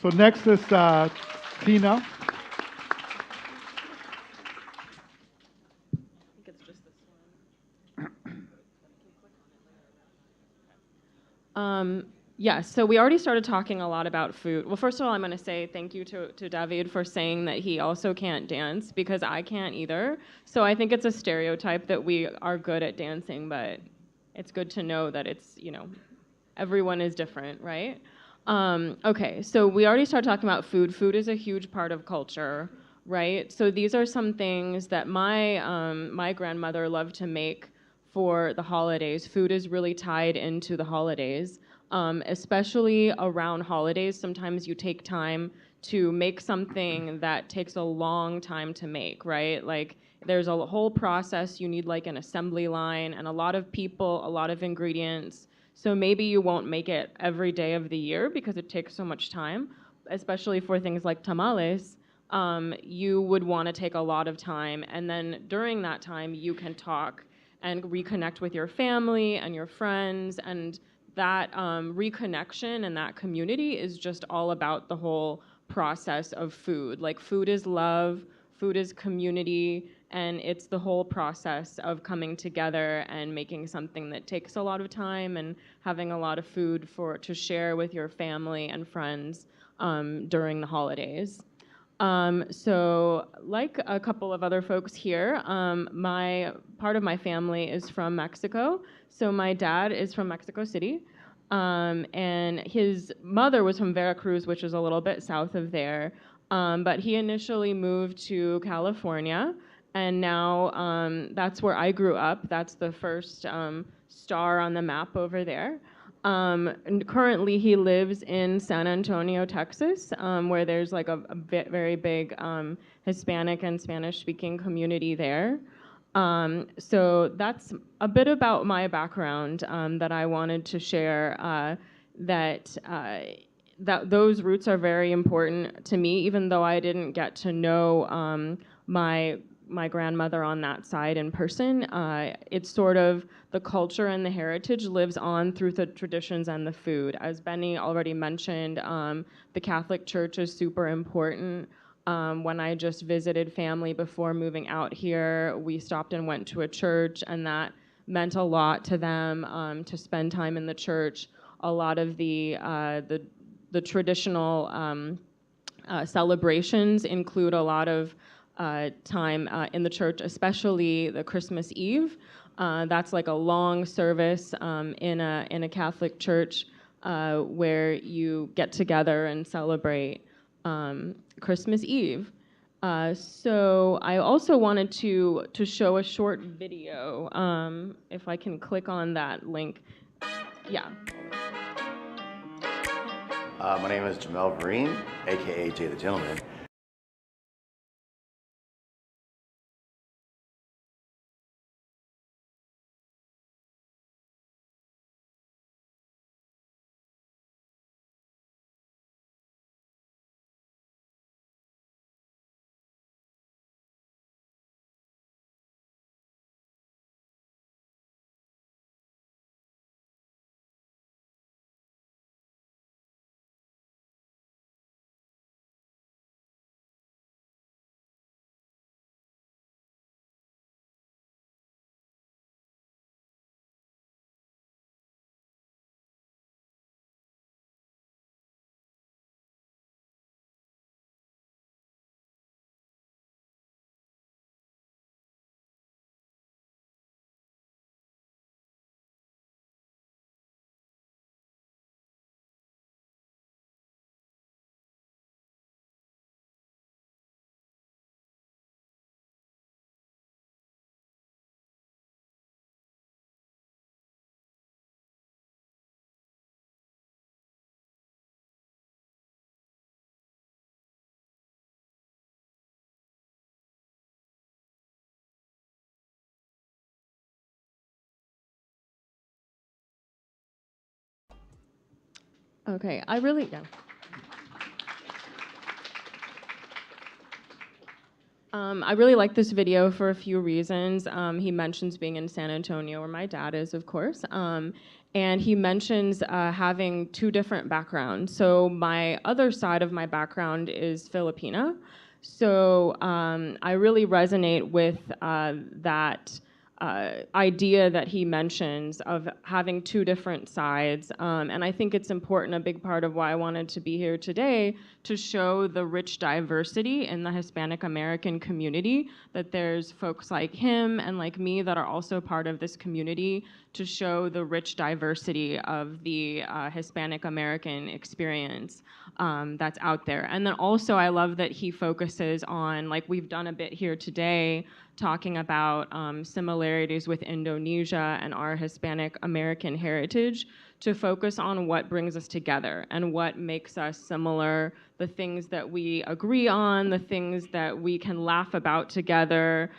So next is Tina. Yeah, so we already started talking a lot about food. Well, first of all, I'm going to say thank you to David for saying that he also can't dance, because I can't either. So I think it's a stereotype that we are good at dancing, but it's good to know that it's, everyone is different, right? Okay, so we already started talking about food. Food is a huge part of culture, right? So these are some things that my grandmother loved to make for the holidays. Food is really tied into the holidays. Especially around holidays, sometimes you take time to make something that takes a long time to make, right? Like there's a whole process, you need like an assembly line and a lot of people, a lot of ingredients. So maybe you won't make it every day of the year because it takes so much time, especially for things like tamales. You would want to take a lot of time, and then during that time you can talk and reconnect with your family and your friends, and that reconnection and that community is just all about the whole process of food. Like food is love, food is community, and it's the whole process of coming together and making something that takes a lot of time and having a lot of food to share with your family and friends during the holidays. So like a couple of other folks here, part of my family is from Mexico. So my dad is from Mexico City. And his mother was from Veracruz, which is a little bit south of there. But he initially moved to California, and now that's where I grew up. That's the first star on the map over there. And currently, he lives in San Antonio, Texas, where there's like a very big Hispanic and Spanish-speaking community there. So that's a bit about my background that I wanted to share. That those roots are very important to me, even though I didn't get to know my grandmother on that side in person. It's sort of the culture and the heritage lives on through the traditions and the food. As Benny already mentioned, the Catholic Church is super important. When I just visited family before moving out here, we stopped and went to a church, and that meant a lot to them to spend time in the church. A lot of the traditional celebrations include a lot of time in the church, especially the Christmas Eve. That's like a long service in a Catholic church where you get together and celebrate Christmas Eve. So I also wanted to show a short video. If I can click on that link. Yeah. My name is Jamel Vereen, aka Jay the Gentleman. Okay, I really like this video for a few reasons. He mentions being in San Antonio, where my dad is, of course. And he mentions having two different backgrounds. So my other side of my background is Filipina. So I really resonate with that idea that he mentions of having two different sides. And I think it's important, a big part of why I wanted to be here today, to show the rich diversity in the Hispanic American community, that there's folks like him and like me that are also part of this community, to show the rich diversity of the Hispanic American experience that's out there. And then also I love that he focuses on, like we've done a bit here today, talking about similarities with Indonesia and our Hispanic American heritage, to focus on what brings us together and what makes us similar, the things that we agree on, the things that we can laugh about together,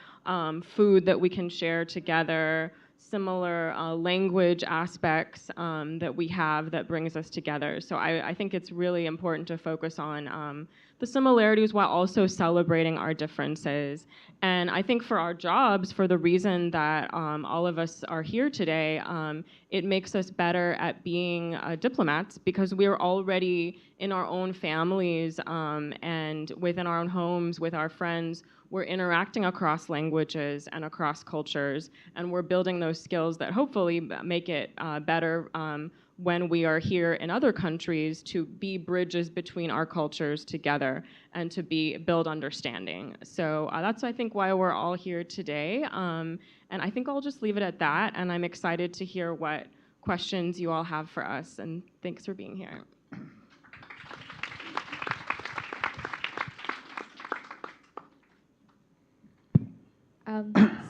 food that we can share together, similar language aspects that we have that brings us together. So I think it's really important to focus on the similarities while also celebrating our differences. And I think for our jobs, for the reason that all of us are here today, it makes us better at being diplomats, because we're already in our own families and within our own homes with our friends. We're interacting across languages and across cultures, and we're building those skills that hopefully make it better when we are here in other countries, to be bridges between our cultures together and to build understanding. So that's, I think, why we're all here today. And I think I'll just leave it at that, and I'm excited to hear what questions you all have for us. And thanks for being here.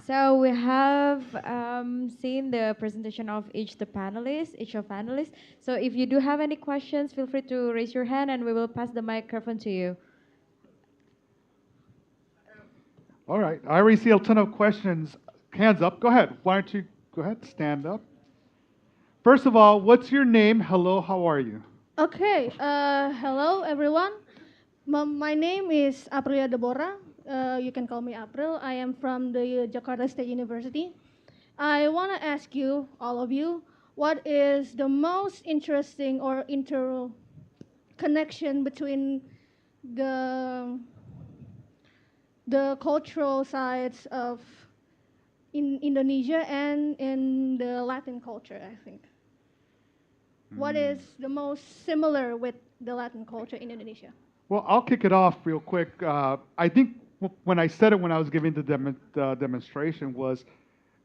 So we have seen the presentation of each of panelists. So if you do have any questions, feel free to raise your hand and we will pass the microphone to you. All right. I already see a ton of questions. Hands up. Go ahead. Why don't you go ahead, stand up. First of all, what's your name? Hello, how are you? Okay, hello everyone. My name is Aprilia Deborah. You can call me April. I am from the Jakarta State University. I want to ask you, all of you, what is the most interesting or interconnection between the cultural sides of in Indonesia and in the Latin culture, I think. What is the most similar with the Latin culture in Indonesia? Well, I'll kick it off real quick. I think when I said it when I was giving the demonstration was,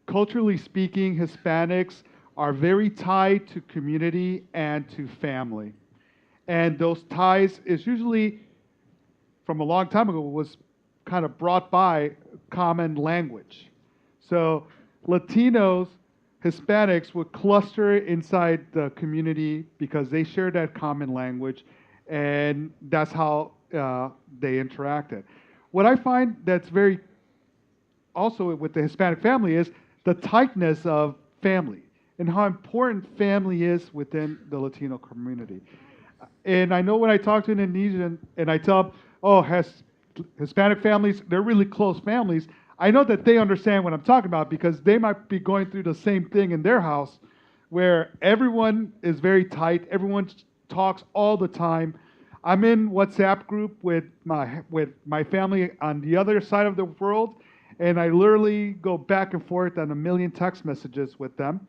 culturally speaking, Hispanics are very tied to community and to family. And those ties is usually, from a long time ago, was kind of brought by common language. So Latinos, Hispanics would cluster inside the community because they share that common language, and that's how they interacted. What I find that's very also with the Hispanic family is the tightness of family and how important family is within the Latino community. And I know when I talk to an Indonesian and I tell them, oh, Hispanic families, they're really close families, I know that they understand what I'm talking about because they might be going through the same thing in their house where everyone is very tight, everyone talks all the time. I'm in WhatsApp group with my family on the other side of the world, and I literally go back and forth on 1 million text messages with them.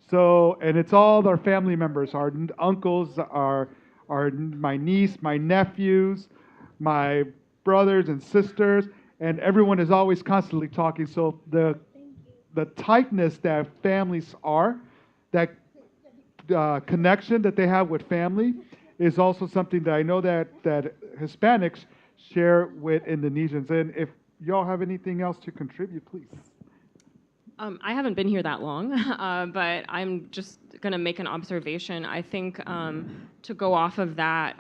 So, and it's all our family members, our uncles, our my niece, my nephews, my brothers and sisters, and everyone is always constantly talking. So the tightness that families are, that connection that they have with family, is also something that I know that Hispanics share with Indonesians. And if y'all have anything else to contribute, please. I haven't been here that long, but I'm just going to make an observation. I think to go off of that,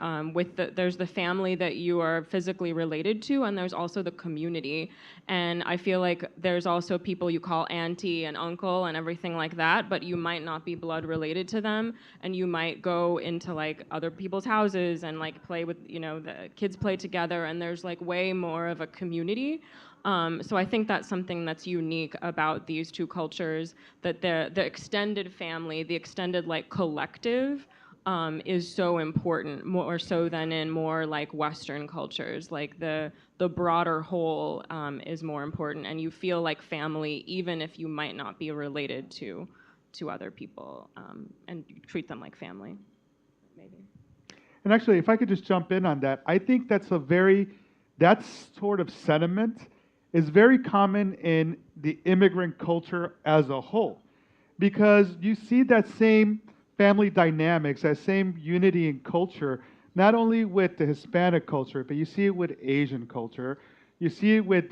there's the family that you are physically related to, and there's also the community. And I feel like there's also people you call auntie and uncle and everything like that, but you might not be blood related to them, and you might go into like other people's houses and like play with, the kids play together, and there's like way more of a community. So I think that's something that's unique about these two cultures, that the extended family, the extended like collective, is so important, more so than in more like Western cultures. Like the broader whole is more important, and you feel like family even if you might not be related to other people, and you treat them like family, maybe. And actually, if I could just jump in on that, I think that sort of sentiment is very common in the immigrant culture as a whole, because you see that same family dynamics, that same unity in culture, not only with the Hispanic culture, but you see it with Asian culture, you see it with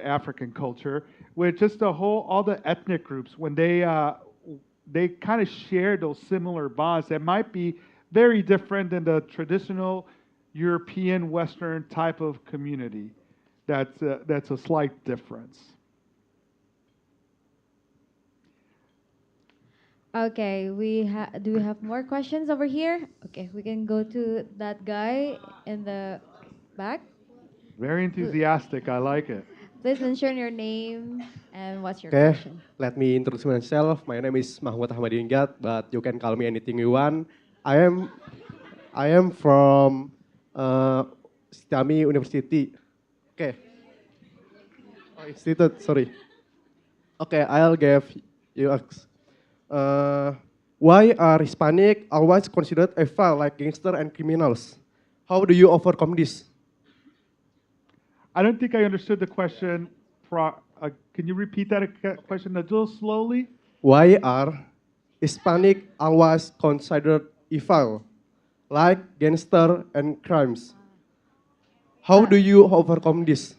African culture, with just all the ethnic groups, when they kind of share those similar bonds that might be very different than the traditional European Western type of community. That's a slight difference. Okay, do we have more questions over here? Okay, we can go to that guy in the back. Very enthusiastic, I like it. Please mention your name and what's your Okay, question. let me introduce myself. My name is Mahmud Ahmadingat, but you can call me anything you want. I am from Stami University. Okay. Oh, institute, sorry. Okay, I'll give you why are Hispanic always considered a foul like gangster and criminals? How do you overcome this? I don't think I understood the question. Can you repeat that question a little slowly? Why are Hispanic are always considered evil, like gangster and crimes. How Uh, do you overcome this?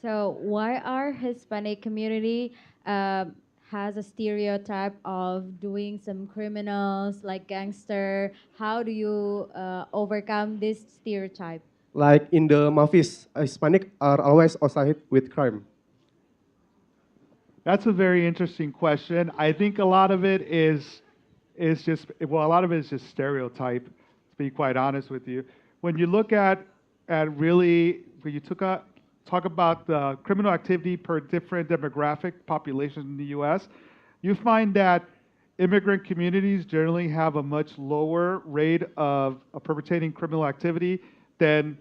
So why our Hispanic community has a stereotype of doing some criminals like gangster? How do you overcome this stereotype? Like in the movies, Hispanic are always associated with crime. That's a very interesting question. I think a lot of it is just well, a lot of it is just stereotype. To be quite honest with you, when you look at really when you talk about the criminal activity per different demographic populations in the U.S., you find that immigrant communities generally have a much lower rate of perpetrating criminal activity than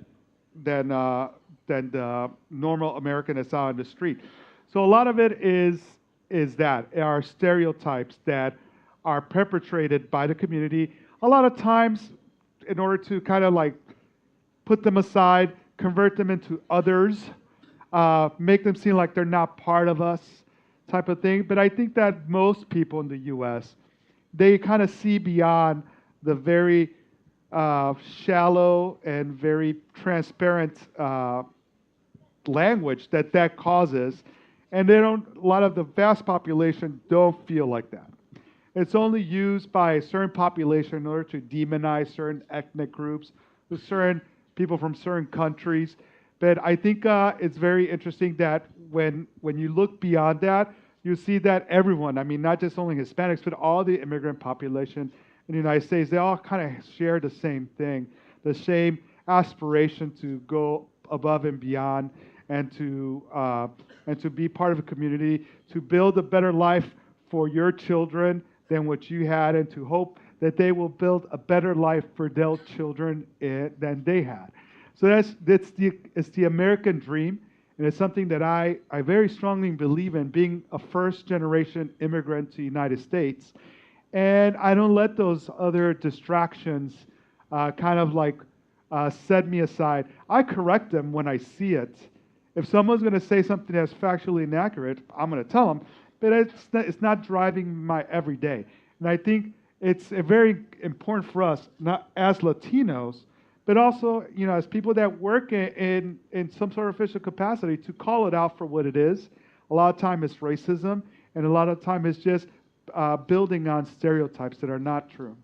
than uh, than the normal American that's out on the street. So a lot of it is that are stereotypes that are perpetrated by the community. A lot of times, in order to kind of like put them aside, convert them into others, make them seem like they're not part of us, type of thing. But I think that most people in the U.S. they kind of see beyond the very shallow and very transparent language that causes, and they don't. A lot of the vast population don't feel like that. It's only used by a certain population in order to demonize certain ethnic groups, certain people from certain countries. But I think it's very interesting that when you look beyond that, you see that everyone, I mean, not just only Hispanics, but all the immigrant population in the United States, they all kind of share the same thing, the same aspiration to go above and beyond and to be part of a community, to build a better life for your children than what you had, and to hope that they will build a better life for their children than they had. So it's the American dream, and it's something that I very strongly believe in, being a first generation immigrant to the United States. And I don't let those other distractions kind of like set me aside. I correct them when I see it. If someone's going to say something that's factually inaccurate, I'm going to tell them, but it's not driving my everyday. And I think it's very important for us, not as Latinos, but also, you know, as people that work in some sort of official capacity, to call it out for what it is. A lot of time it's racism, and a lot of time it's just building on stereotypes that are not true.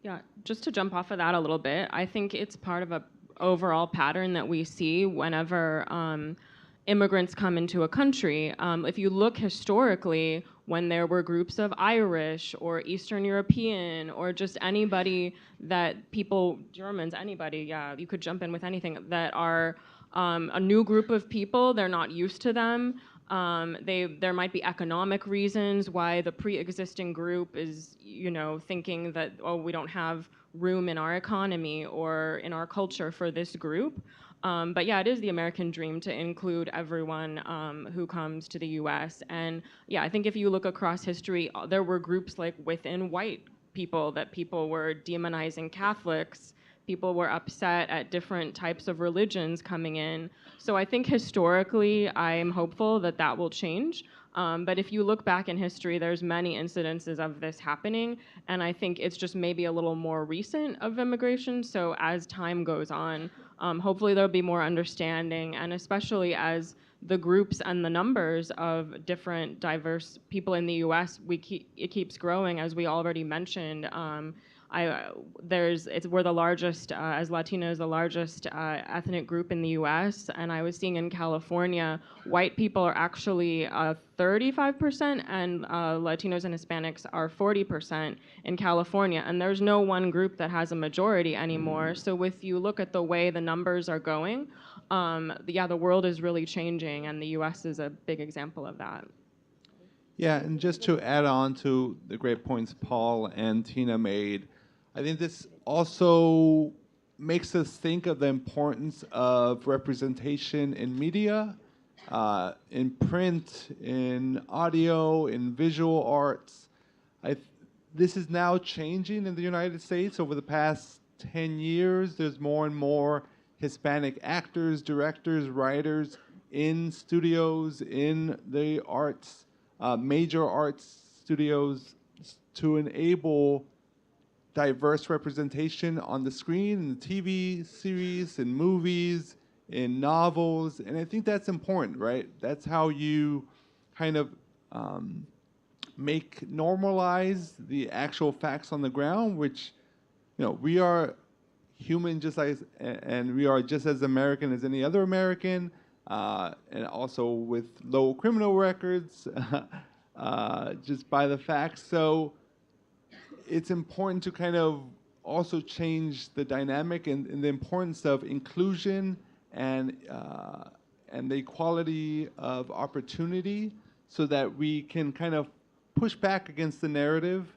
Yeah, just to jump off of that a little bit, I think it's part of a overall pattern that we see whenever immigrants come into a country. If you look historically, when there were groups of Irish or Eastern European or just anybody that people, Germans, anybody, yeah, you could jump in with anything, that are a new group of people, they're not used to them. There might be economic reasons why the pre-existing group is, you know, thinking that, oh, we don't have room in our economy or in our culture for this group. But yeah, it is the American dream to include everyone who comes to the US. And yeah, I think if you look across history, there were groups like within white people that people were demonizing Catholics. People were upset at different types of religions coming in. So I think historically, I'm hopeful that that will change. But if you look back in history, there's many incidences of this happening, and I think it's just maybe a little more recent of immigration. So as time goes on, hopefully there'll be more understanding, and especially as the groups and the numbers of different diverse people in the U.S. It keeps growing, as we already mentioned. We're the largest, as Latinos, the largest ethnic group in the U.S. And I was seeing in California, white people are actually 35%, and Latinos and Hispanics are 40% in California. And there's no one group that has a majority anymore. So if you look at the way the numbers are going, the world is really changing, and the U.S. is a big example of that. Yeah, and just to add on to the great points Paul and Tina made, I think this also makes us think of the importance of representation in media, in print, in audio, in visual arts. This is now changing in the United States. Over the past 10 years, there's more and more Hispanic actors, directors, writers in studios, in the arts, major arts studios to enable diverse representation on the screen, in the TV series, in movies, in novels, and I think that's important, right? That's how you kind of normalize the actual facts on the ground, which, we are human just like, and we are just as American as any other American, and also with low criminal records, just by the facts. So it's important to kind of also change the dynamic and the importance of inclusion and the equality of opportunity, so that we can kind of push back against the narrative.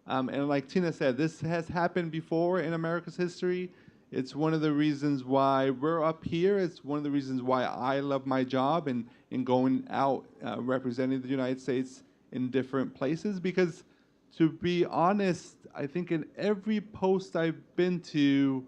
And like Tina said, this has happened before in America's history. It's one of the reasons why we're up here. It's one of the reasons why I love my job and going out representing the United States in different places. Because to be honest, I think in every post I've been to,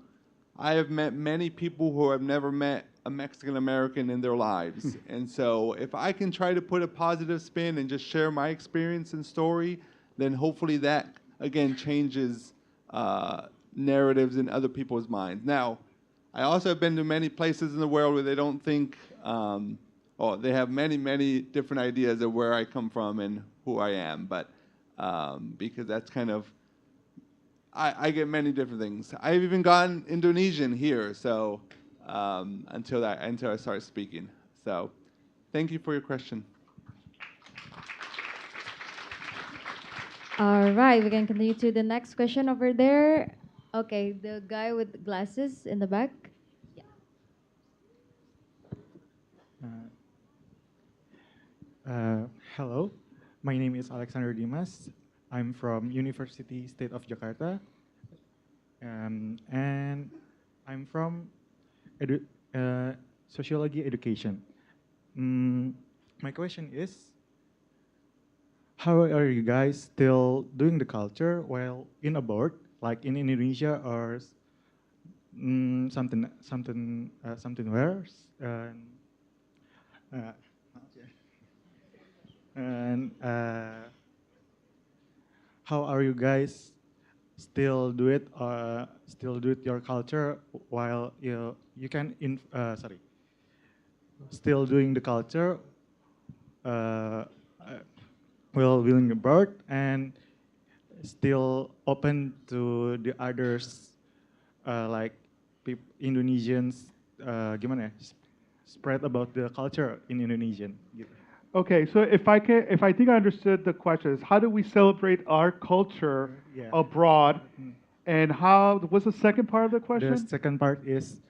I have met many people who have never met a Mexican American in their lives. And so if I can try to put a positive spin and just share my experience and story, then hopefully that, again, changes narratives in other people's minds. Now, I also have been to many places in the world where they don't think, they have many, many different ideas of where I come from and who I am. But because that's kind of, I get many different things. I've even gotten Indonesian here, so until I start speaking. So thank you for your question. All right, we can continue to the next question over there. Okay, the guy with glasses in the back. Hello, my name is Alexander Dimas. I'm from University State of Jakarta, and I'm from sociology education. My question is, how are you guys still doing the culture while in abroad, like in Indonesia or something worse? And how are you guys still do it your culture while you can still doing the culture while being abroad and still open to the others like Indonesians gimana ya, spread about the culture in Indonesian gitu. Okay, so if I think I understood the question is how do we celebrate our culture abroad, and what's the second part of the question? The second part is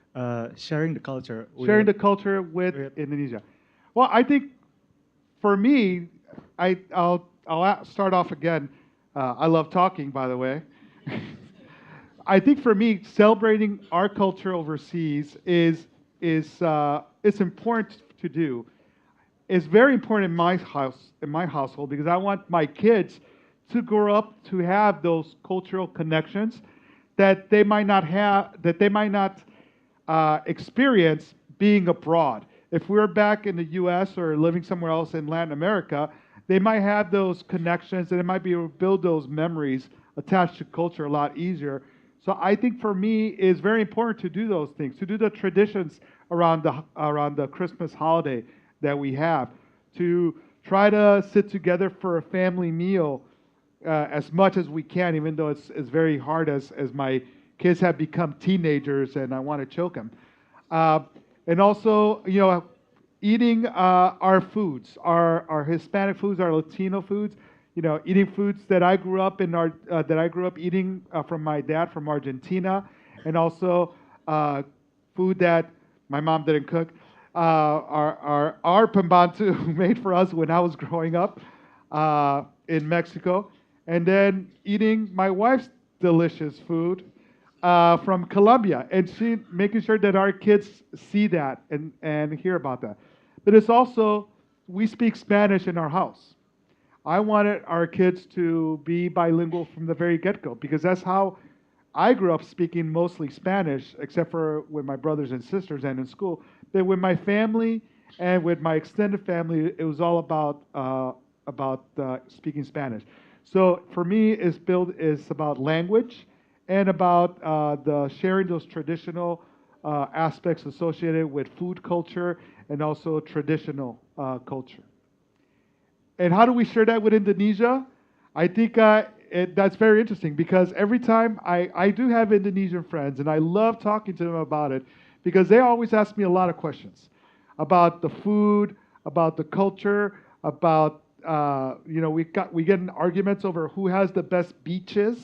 sharing the culture. Sharing the culture with Indonesia. Well, I think for me, I'll start off again. I love talking, by the way. I think for me, celebrating our culture overseas is important to do. It's very important in my household, because I want my kids to grow up to have those cultural connections that they might not experience being abroad. If we're back in the U.S. or living somewhere else in Latin America, they might have those connections and they might be able to build those memories attached to culture a lot easier. So I think for me, it's very important to do those things, to do the traditions around the Christmas holiday that we have, to try to sit together for a family meal as much as we can, even though it's very hard as my kids have become teenagers and I want to choke them. And also, eating our foods, our Hispanic foods, our Latino foods. Eating foods that I grew up eating from my dad from Argentina, and also food that my mom didn't cook. Our pambantu made for us when I was growing up in Mexico, and then eating my wife's delicious food from Colombia, and making sure that our kids see that and hear about that. But it's also, we speak Spanish in our house. I wanted our kids to be bilingual from the very get-go, because that's how I grew up, speaking mostly Spanish, except for with my brothers and sisters and in school. But with my family and with my extended family, it was all about speaking Spanish. So for me, is about language and about the sharing those traditional aspects associated with food culture and also traditional culture. And how do we share that with Indonesia? I think that's very interesting because every time I do have Indonesian friends and I love talking to them about it because they always ask me a lot of questions about the food, about the culture, about we get in arguments over who has the best beaches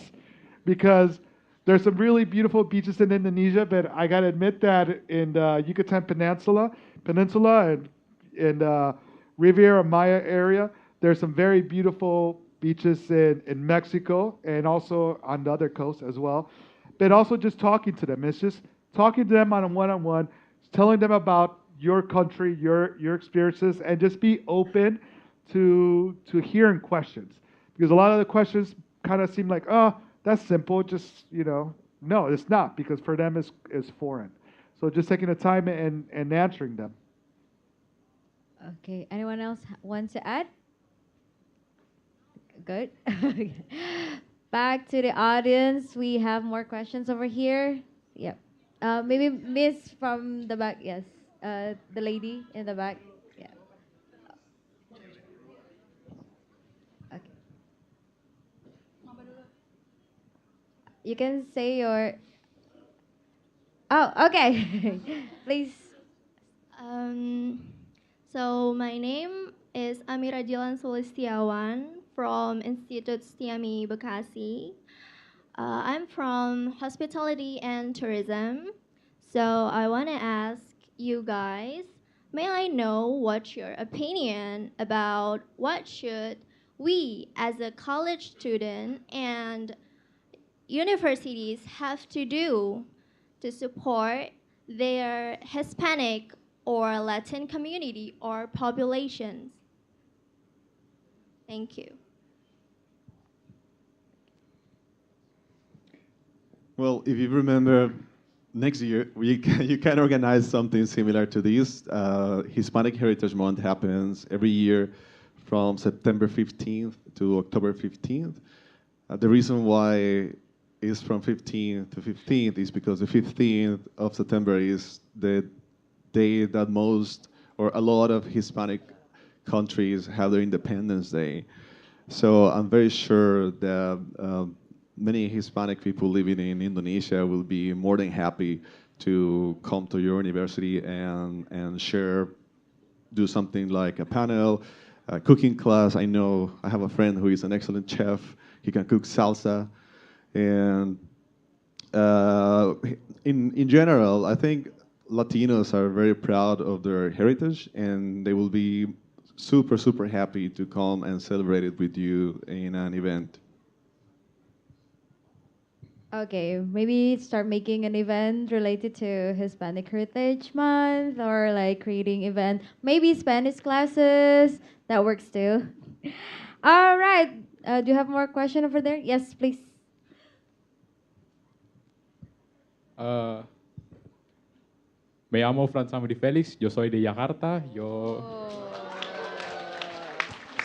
because there's some really beautiful beaches in Indonesia, but I gotta admit that in the Yucatan Peninsula and in the Riviera Maya area, there's some very beautiful beaches in Mexico and also on the other coast as well. But also just talking to them. It's just talking to them on a one-on-one, telling them about your country, your experiences, and just be open to hearing questions. Because a lot of the questions kind of seem like, oh, that's simple, just, no, it's not, because for them it's foreign. So just taking the time and answering them. Okay, anyone else wants to add? Good. Back to the audience. We have more questions over here. Yep. Maybe Miss from the back. Yes. The lady in the back. Yeah. Okay. You can say your. Oh, okay. Please. Um, so my name is Amira Jilan Sulistiawan from Institute Stiami Bekasi. I'm from hospitality and tourism. So I want to ask you guys, may I know what's your opinion about what should we as a college student and universities have to do to support their Hispanic or Latin community or populations? Thank you. Well, if you remember, next year you can organize something similar to this. Hispanic Heritage Month happens every year from September 15th to October 15th. The reason why it's from 15th to 15th is because the 15th of September is the day that most or a lot of Hispanic countries have their Independence Day. So I'm very sure that many Hispanic people living in Indonesia will be more than happy to come to your university and share, do something like a panel, a cooking class. I know I have a friend who is an excellent chef. He can cook salsa. And in general, I think Latinos are very proud of their heritage, and they will be super, super happy to come and celebrate it with you in an event. Okay, maybe start making an event related to Hispanic Heritage Month or like creating event, maybe Spanish classes. That works too. All right. Do you have more question over there? Yes, please. Me llamo Fransamudi Felix, yo soy de Jakarta.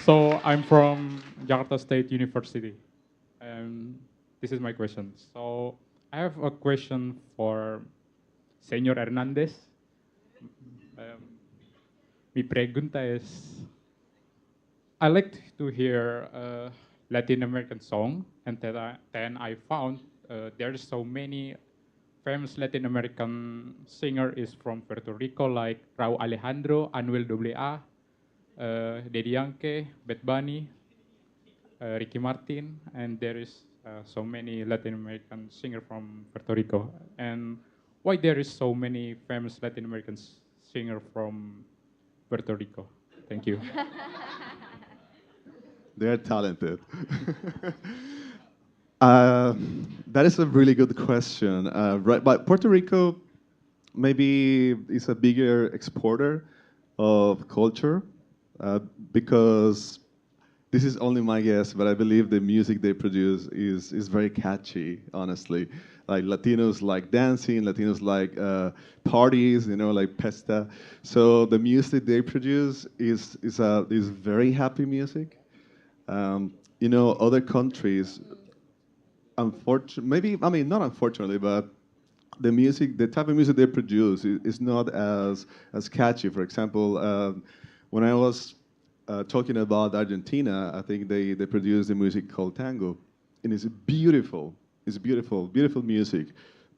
So I'm from Jakarta State University. This is my question. So I have a question for Senor Hernandez. Mi pregunta es, I like to hear Latin American song, and then I found there's so many famous Latin American singer is from Puerto Rico, like Raúl Alejandro, Anuel AA, Daddy Yankee, Bad Bunny, Ricky Martin, and there is so many Latin American singer from Puerto Rico. And why there is so many famous Latin American singer from Puerto Rico? Thank you. They're talented. That is a really good question. Right, but Puerto Rico maybe is a bigger exporter of culture because this is only my guess, but I believe the music they produce is very catchy, honestly. Like Latinos like dancing, Latinos like parties, like pesta. So the music they produce is very happy music. other countries, unfortunately, maybe, I mean, not unfortunately, but the type of music they produce is not as catchy. For example, when I was talking about Argentina, I think they produce the music called tango, and it's beautiful. It's beautiful, beautiful music,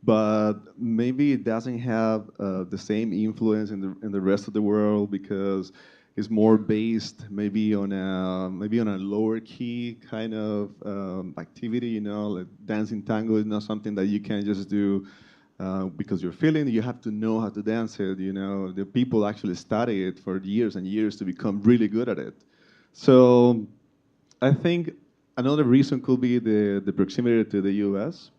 but maybe it doesn't have the same influence in the rest of the world because it's more based maybe on a lower key kind of activity. Like dancing tango is not something that you can just do because you're feeling it. You have to know how to dance it. The people actually study it for years and years to become really good at it. So I think another reason could be the proximity to the U.S.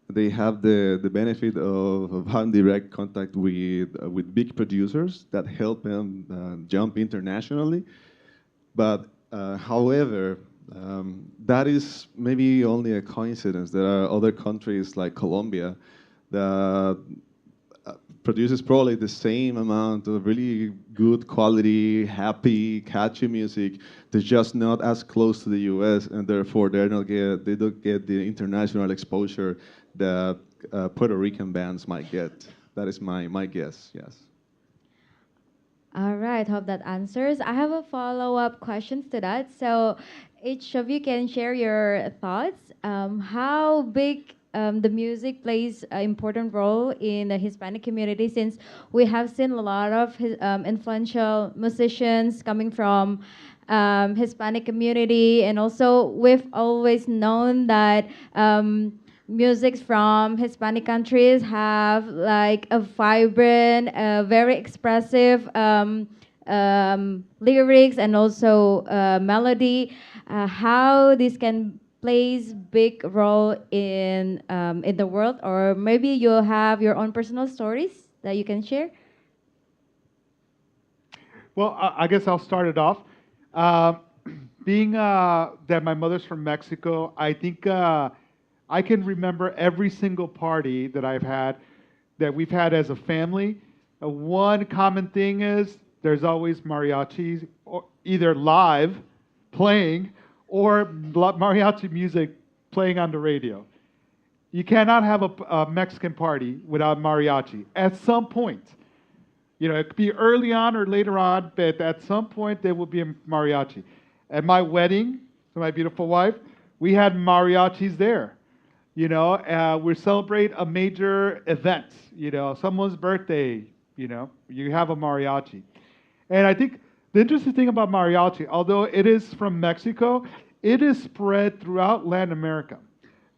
They have the benefit of having direct contact with big producers that help them jump internationally. But however, that is maybe only a coincidence. There are other countries like Colombia that produces probably the same amount of really good quality, happy, catchy music. They're just not as close to the U.S. and therefore they don't get the international exposure that Puerto Rican bands might get. That is my guess. Yes. All right, hope that answers. I have a follow-up questions to that. So each of you can share your thoughts. How big the music plays an important role in the Hispanic community, since we have seen a lot of influential musicians coming from Hispanic community, and also we've always known that musics from Hispanic countries have like a vibrant, very expressive lyrics and also melody. How this can plays big role in the world, or maybe you have your own personal stories that you can share. Well, I guess I'll start it off. Being that my mother's from Mexico, I think I can remember every single party that we've had as a family. One common thing is there's always mariachis, or either live playing or mariachi music playing on the radio. You cannot have a Mexican party without mariachi at some point. It could be early on or later on, but at some point there will be a mariachi. At my wedding to my beautiful wife, we had mariachis there. We celebrate a major event, someone's birthday, you have a mariachi. And I think the interesting thing about mariachi, although it is from Mexico, it is spread throughout Latin America,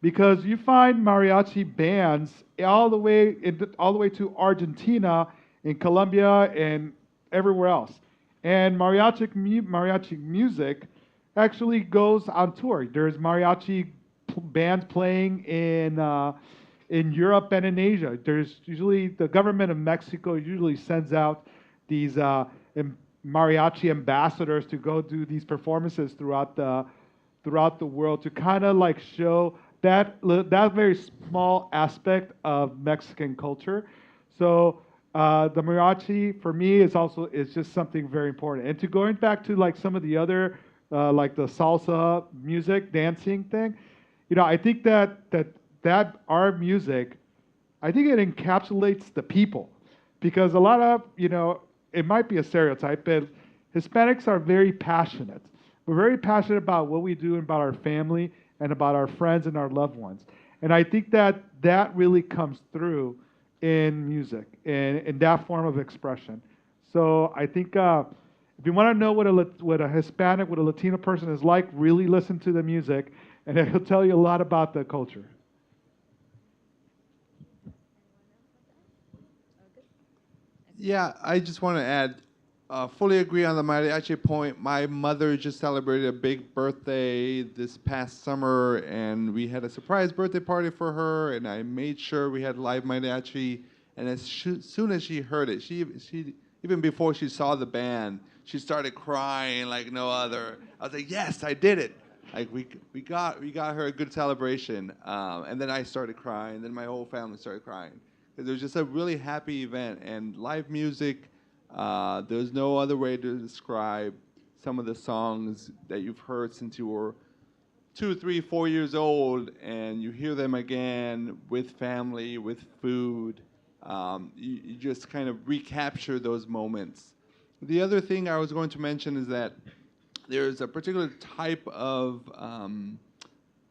because you find mariachi bands all the way to Argentina, in Colombia, and everywhere else. And mariachi music actually goes on tour. There's mariachi bands playing in Europe and in Asia. There's usually the government of Mexico usually sends out these mariachi ambassadors to go do these performances throughout the world to kind of like show that very small aspect of Mexican culture. So the mariachi for me is just something very important. And to going back to like some of the other like the salsa music dancing thing, I think that our music, I think it encapsulates the people, because a lot of it might be a stereotype, but Hispanics are very passionate. We're very passionate about what we do and about our family and about our friends and our loved ones. And I think that really comes through in music and in that form of expression. So I think if you want to know what a Hispanic, what a Latino person is like, really listen to the music, and it'll tell you a lot about the culture. Yeah, I just want to add, fully agree on the mariachi point. My mother just celebrated a big birthday this past summer, and we had a surprise birthday party for her, and I made sure we had live mariachi. And as soon as she heard it, she even before she saw the band, she started crying like no other. I was like, yes, I did it. Like we got her a good celebration. And then I started crying, and then my whole family started crying. It was just a really happy event, and live music, there's no other way to describe some of the songs that you've heard since you were 2, 3, 4 years old, and you hear them again with family, with food. You just kind of recapture those moments. The other thing I was going to mention is that there's a particular type of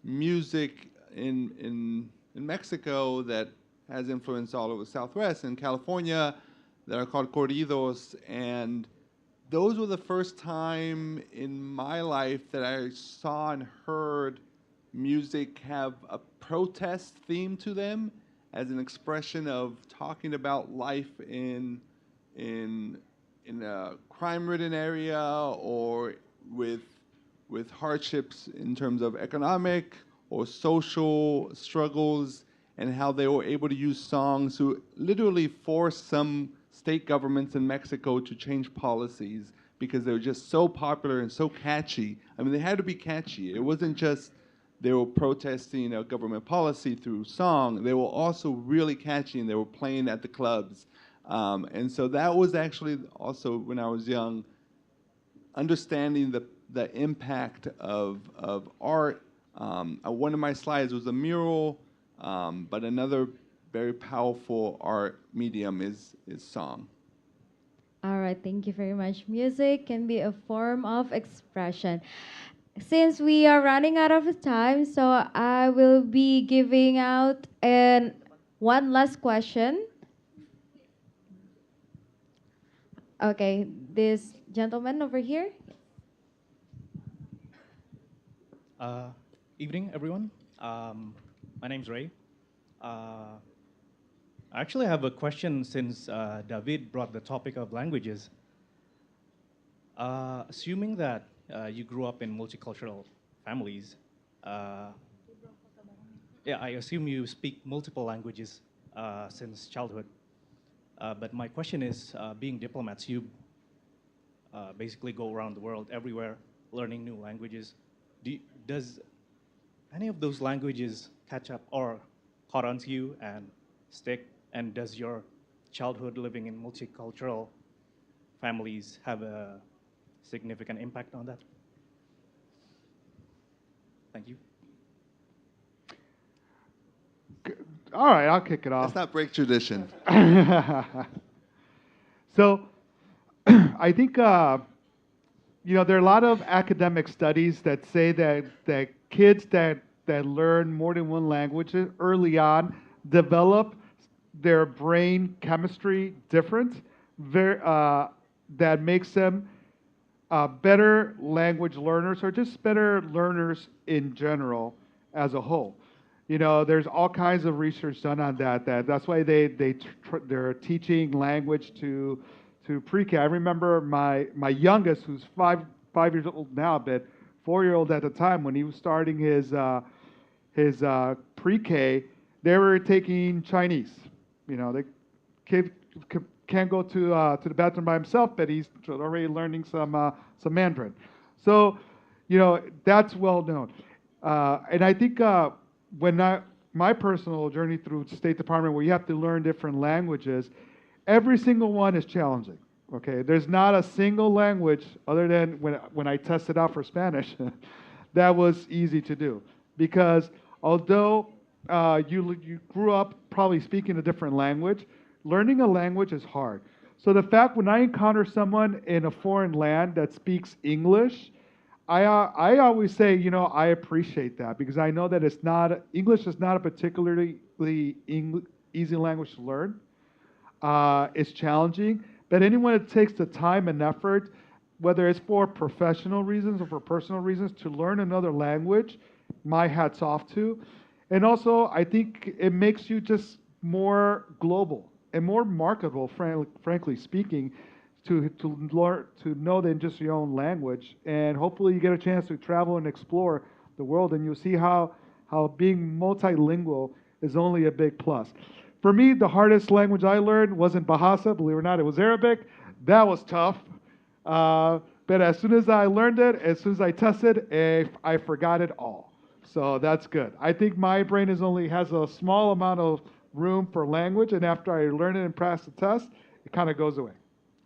music in Mexico that has influenced all over the Southwest and California that are called corridos, and those were the first time in my life that I saw and heard music have a protest theme to them as an expression of talking about life in a crime-ridden area or with hardships in terms of economic or social struggles, and how they were able to use songs to literally force some state governments in Mexico to change policies because they were just so popular and so catchy. I mean, they had to be catchy. It wasn't just they were protesting a government policy through song. They were also really catchy, and they were playing at the clubs. And so that was actually also, when I was young, understanding the impact of art. One of my slides was a mural, but another very powerful art medium is song. All right, thank you very much. Music can be a form of expression. Since we are running out of time, so I will be giving out one last question. Okay, this gentleman over here. Evening, everyone. My name's Ray. I actually have a question since David brought the topic of languages. Assuming that you grew up in multicultural families, yeah, I assume you speak multiple languages since childhood. But my question is, being diplomats, you basically go around the world, everywhere, learning new languages. Does any of those languages catch up or caught on to you and stick? And does your childhood living in multicultural families have a significant impact on that? Thank you. All right, I'll kick it off. Let's not break tradition. So I think, there are a lot of academic studies that say that kids that learn more than one language early on develop their brain chemistry different, that makes them better language learners or just better learners in general as a whole. There's all kinds of research done on that. That's why they're teaching language to pre-K. I remember my youngest, who's five years old now, but 4-year-old at the time, when he was starting his pre-K, they were taking Chinese. The kid can't go to the bathroom by himself, but he's already learning some Mandarin. So, that's well known. And I think my personal journey through State Department, where you have to learn different languages, every single one is challenging. Okay, there's not a single language other than when I tested out for Spanish that was easy to do, because although you grew up probably speaking a different language, learning a language is hard. So the fact when I encounter someone in a foreign land that speaks English, I always say, I appreciate that, because I know that English is not a particularly easy language to learn. It's challenging, but anyone that takes the time and effort, whether it's for professional reasons or for personal reasons, to learn another language, my hat's off to. And also, I think it makes you just more global and more marketable, frankly speaking, to learn to know than just your own language. And hopefully you get a chance to travel and explore the world, and you'll see how being multilingual is only a big plus. For me, the hardest language I learned wasn't Bahasa, believe it or not, it was Arabic. That was tough. But as soon as I learned it, as soon as I tested, I forgot it all. So that's good. I think my brain has a small amount of room for language, and after I learn it and pass the test, it kind of goes away.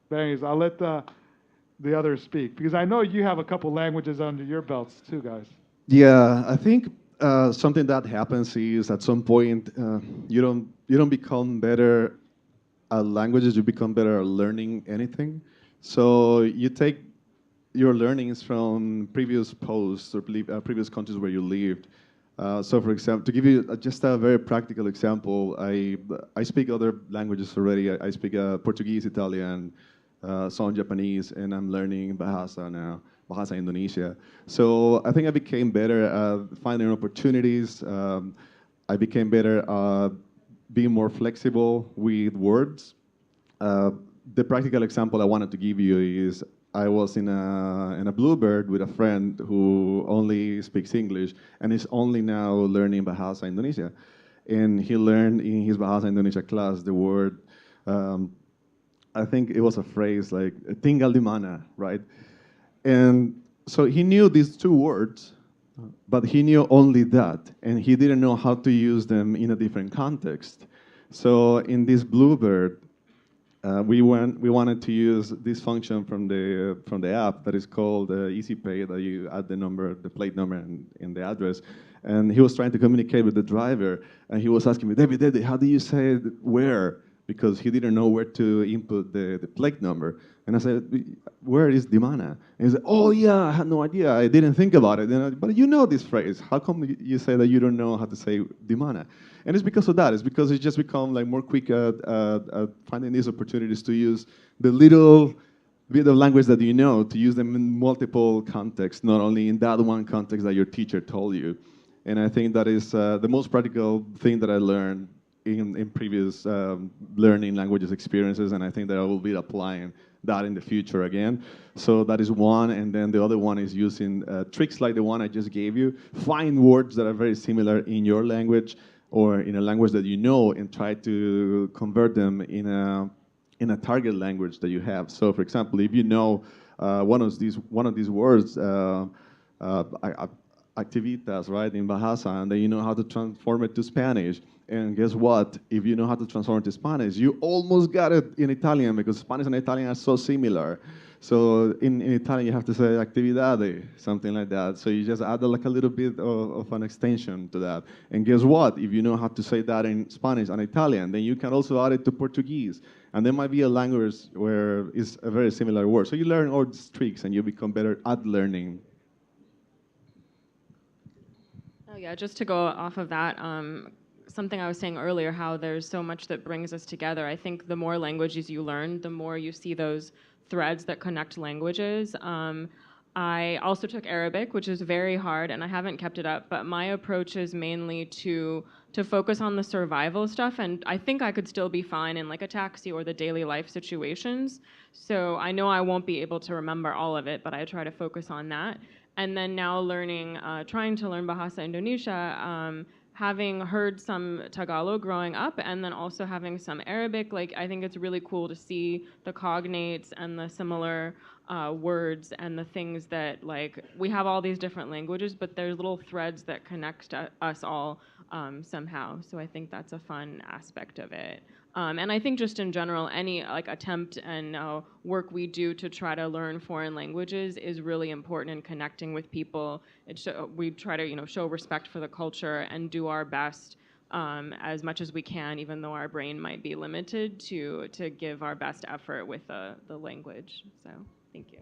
But anyways, I'll let the others speak, because I know you have a couple languages under your belts too, guys. Yeah, I think something that happens is at some point you don't become better at languages. You become better at learning anything. So you take your learnings from previous posts or previous countries where you lived. So, for example, to give you just a very practical example, I speak other languages already. I speak Portuguese, Italian, some Japanese, and I'm learning Bahasa now, Bahasa Indonesia. So I think I became better at finding opportunities. I became better at being more flexible with words. Uh, the practical example I wanted to give you is I was in a Bluebird with a friend who only speaks English and is only now learning Bahasa Indonesia. And he learned in his Bahasa Indonesia class the word, um, I think it was a phrase like tinggal di mana, right? And so he knew these two words, but he knew only that, and he didn't know how to use them in a different context. So in this Bluebird, we wanted to use this function from the app that is called Easy Pay, that you add the number, the plate number, and the address. And he was trying to communicate with the driver, and he was asking me, David, how do you say where? Because he didn't know where to input the plate number. And I said, where is Dimana? And he said, oh yeah, I had no idea. I didn't think about it. But you know this phrase. How come you say that you don't know how to say Dimana? And it's because of that. It's because it's just become like more quick at finding these opportunities to use the little bit of language that you know, to use them in multiple contexts, not only in that one context that your teacher told you. And I think that is the most practical thing that I learned in previous learning languages experiences, and I think that I will be applying that in the future again. So that is one, and then the other one is using tricks like the one I just gave you. Find words that are very similar in your language or in a language that you know, and try to convert them in a target language that you have. So, for example, if you know one of these words, activitas, right, in Bahasa, and then you know how to transform it to Spanish. And guess what? If you know how to transform it to Spanish, you almost got it in Italian, because Spanish and Italian are so similar. So in Italian, you have to say actividade, something like that. So you just add like a little bit of an extension to that. And guess what? If you know how to say that in Spanish and Italian, then you can also add it to Portuguese. And there might be a language where it's a very similar word. So you learn all these tricks and you become better at learning. Oh yeah, just to go off of that, something I was saying earlier, how there's so much that brings us together. I think the more languages you learn, the more you see those threads that connect languages. I also took Arabic, which is very hard, and I haven't kept it up, but my approach is mainly to focus on the survival stuff, and I think I could still be fine in like a taxi or the daily life situations. So I know I won't be able to remember all of it, but I try to focus on that. And then now trying to learn Bahasa Indonesia, having heard some Tagalog growing up, and then also having some Arabic, like I think it's really cool to see the cognates and the similar words and the things that, like, we have all these different languages, but there's little threads that connect us all somehow. So I think that's a fun aspect of it. And I think just in general, any like attempt and work we do to try to learn foreign languages is really important in connecting with people. We try to show respect for the culture and do our best as much as we can, even though our brain might be limited, to give our best effort with the language. So thank you.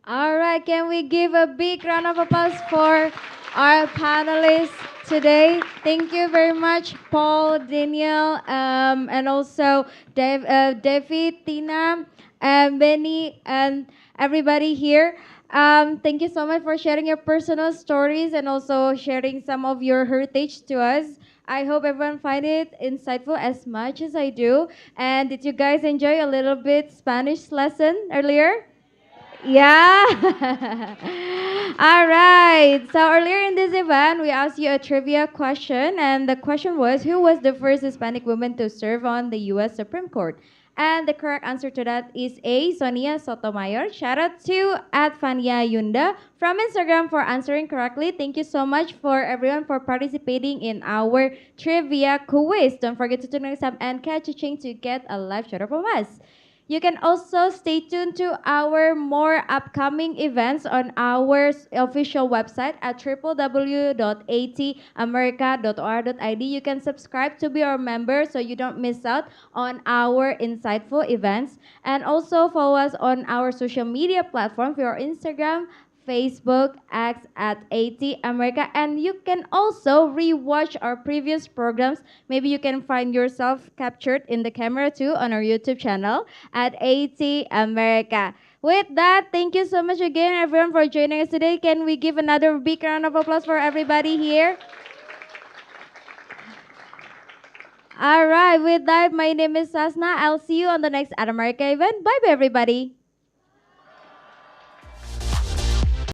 All right, can we give a big round of applause for our panelists today? Thank you very much, Paul, Daniel, and also David, Tina, and Benny, and everybody here. Thank you so much for sharing your personal stories and also sharing some of your heritage to us. I hope everyone find it insightful as much as I do. And did you guys enjoy a little bit Spanish lesson earlier? Yeah. All right. So earlier in this event, we asked you a trivia question, and the question was, who was the first Hispanic woman to serve on the U.S. Supreme Court? And the correct answer to that is A, Sonia Sotomayor. Shout out to @Fania Yunda from Instagram for answering correctly. Thank you so much for everyone for participating in our trivia quiz. Don't forget to tune next time and catch a chance to get a live shout out from us. You can also stay tuned to our more upcoming events on our official website at www.atamerica.or.id. You can subscribe to be our member so you don't miss out on our insightful events. And also follow us on our social media platform for our Instagram, Facebook, X at AT America, and you can also rewatch our previous programs. Maybe you can find yourself captured in the camera too on our YouTube channel at AT America. With that, thank you so much again, everyone, for joining us today. Can we give another big round of applause for everybody here? All right, with that, my name is Sasna. I'll see you on the next At America event. Bye, everybody.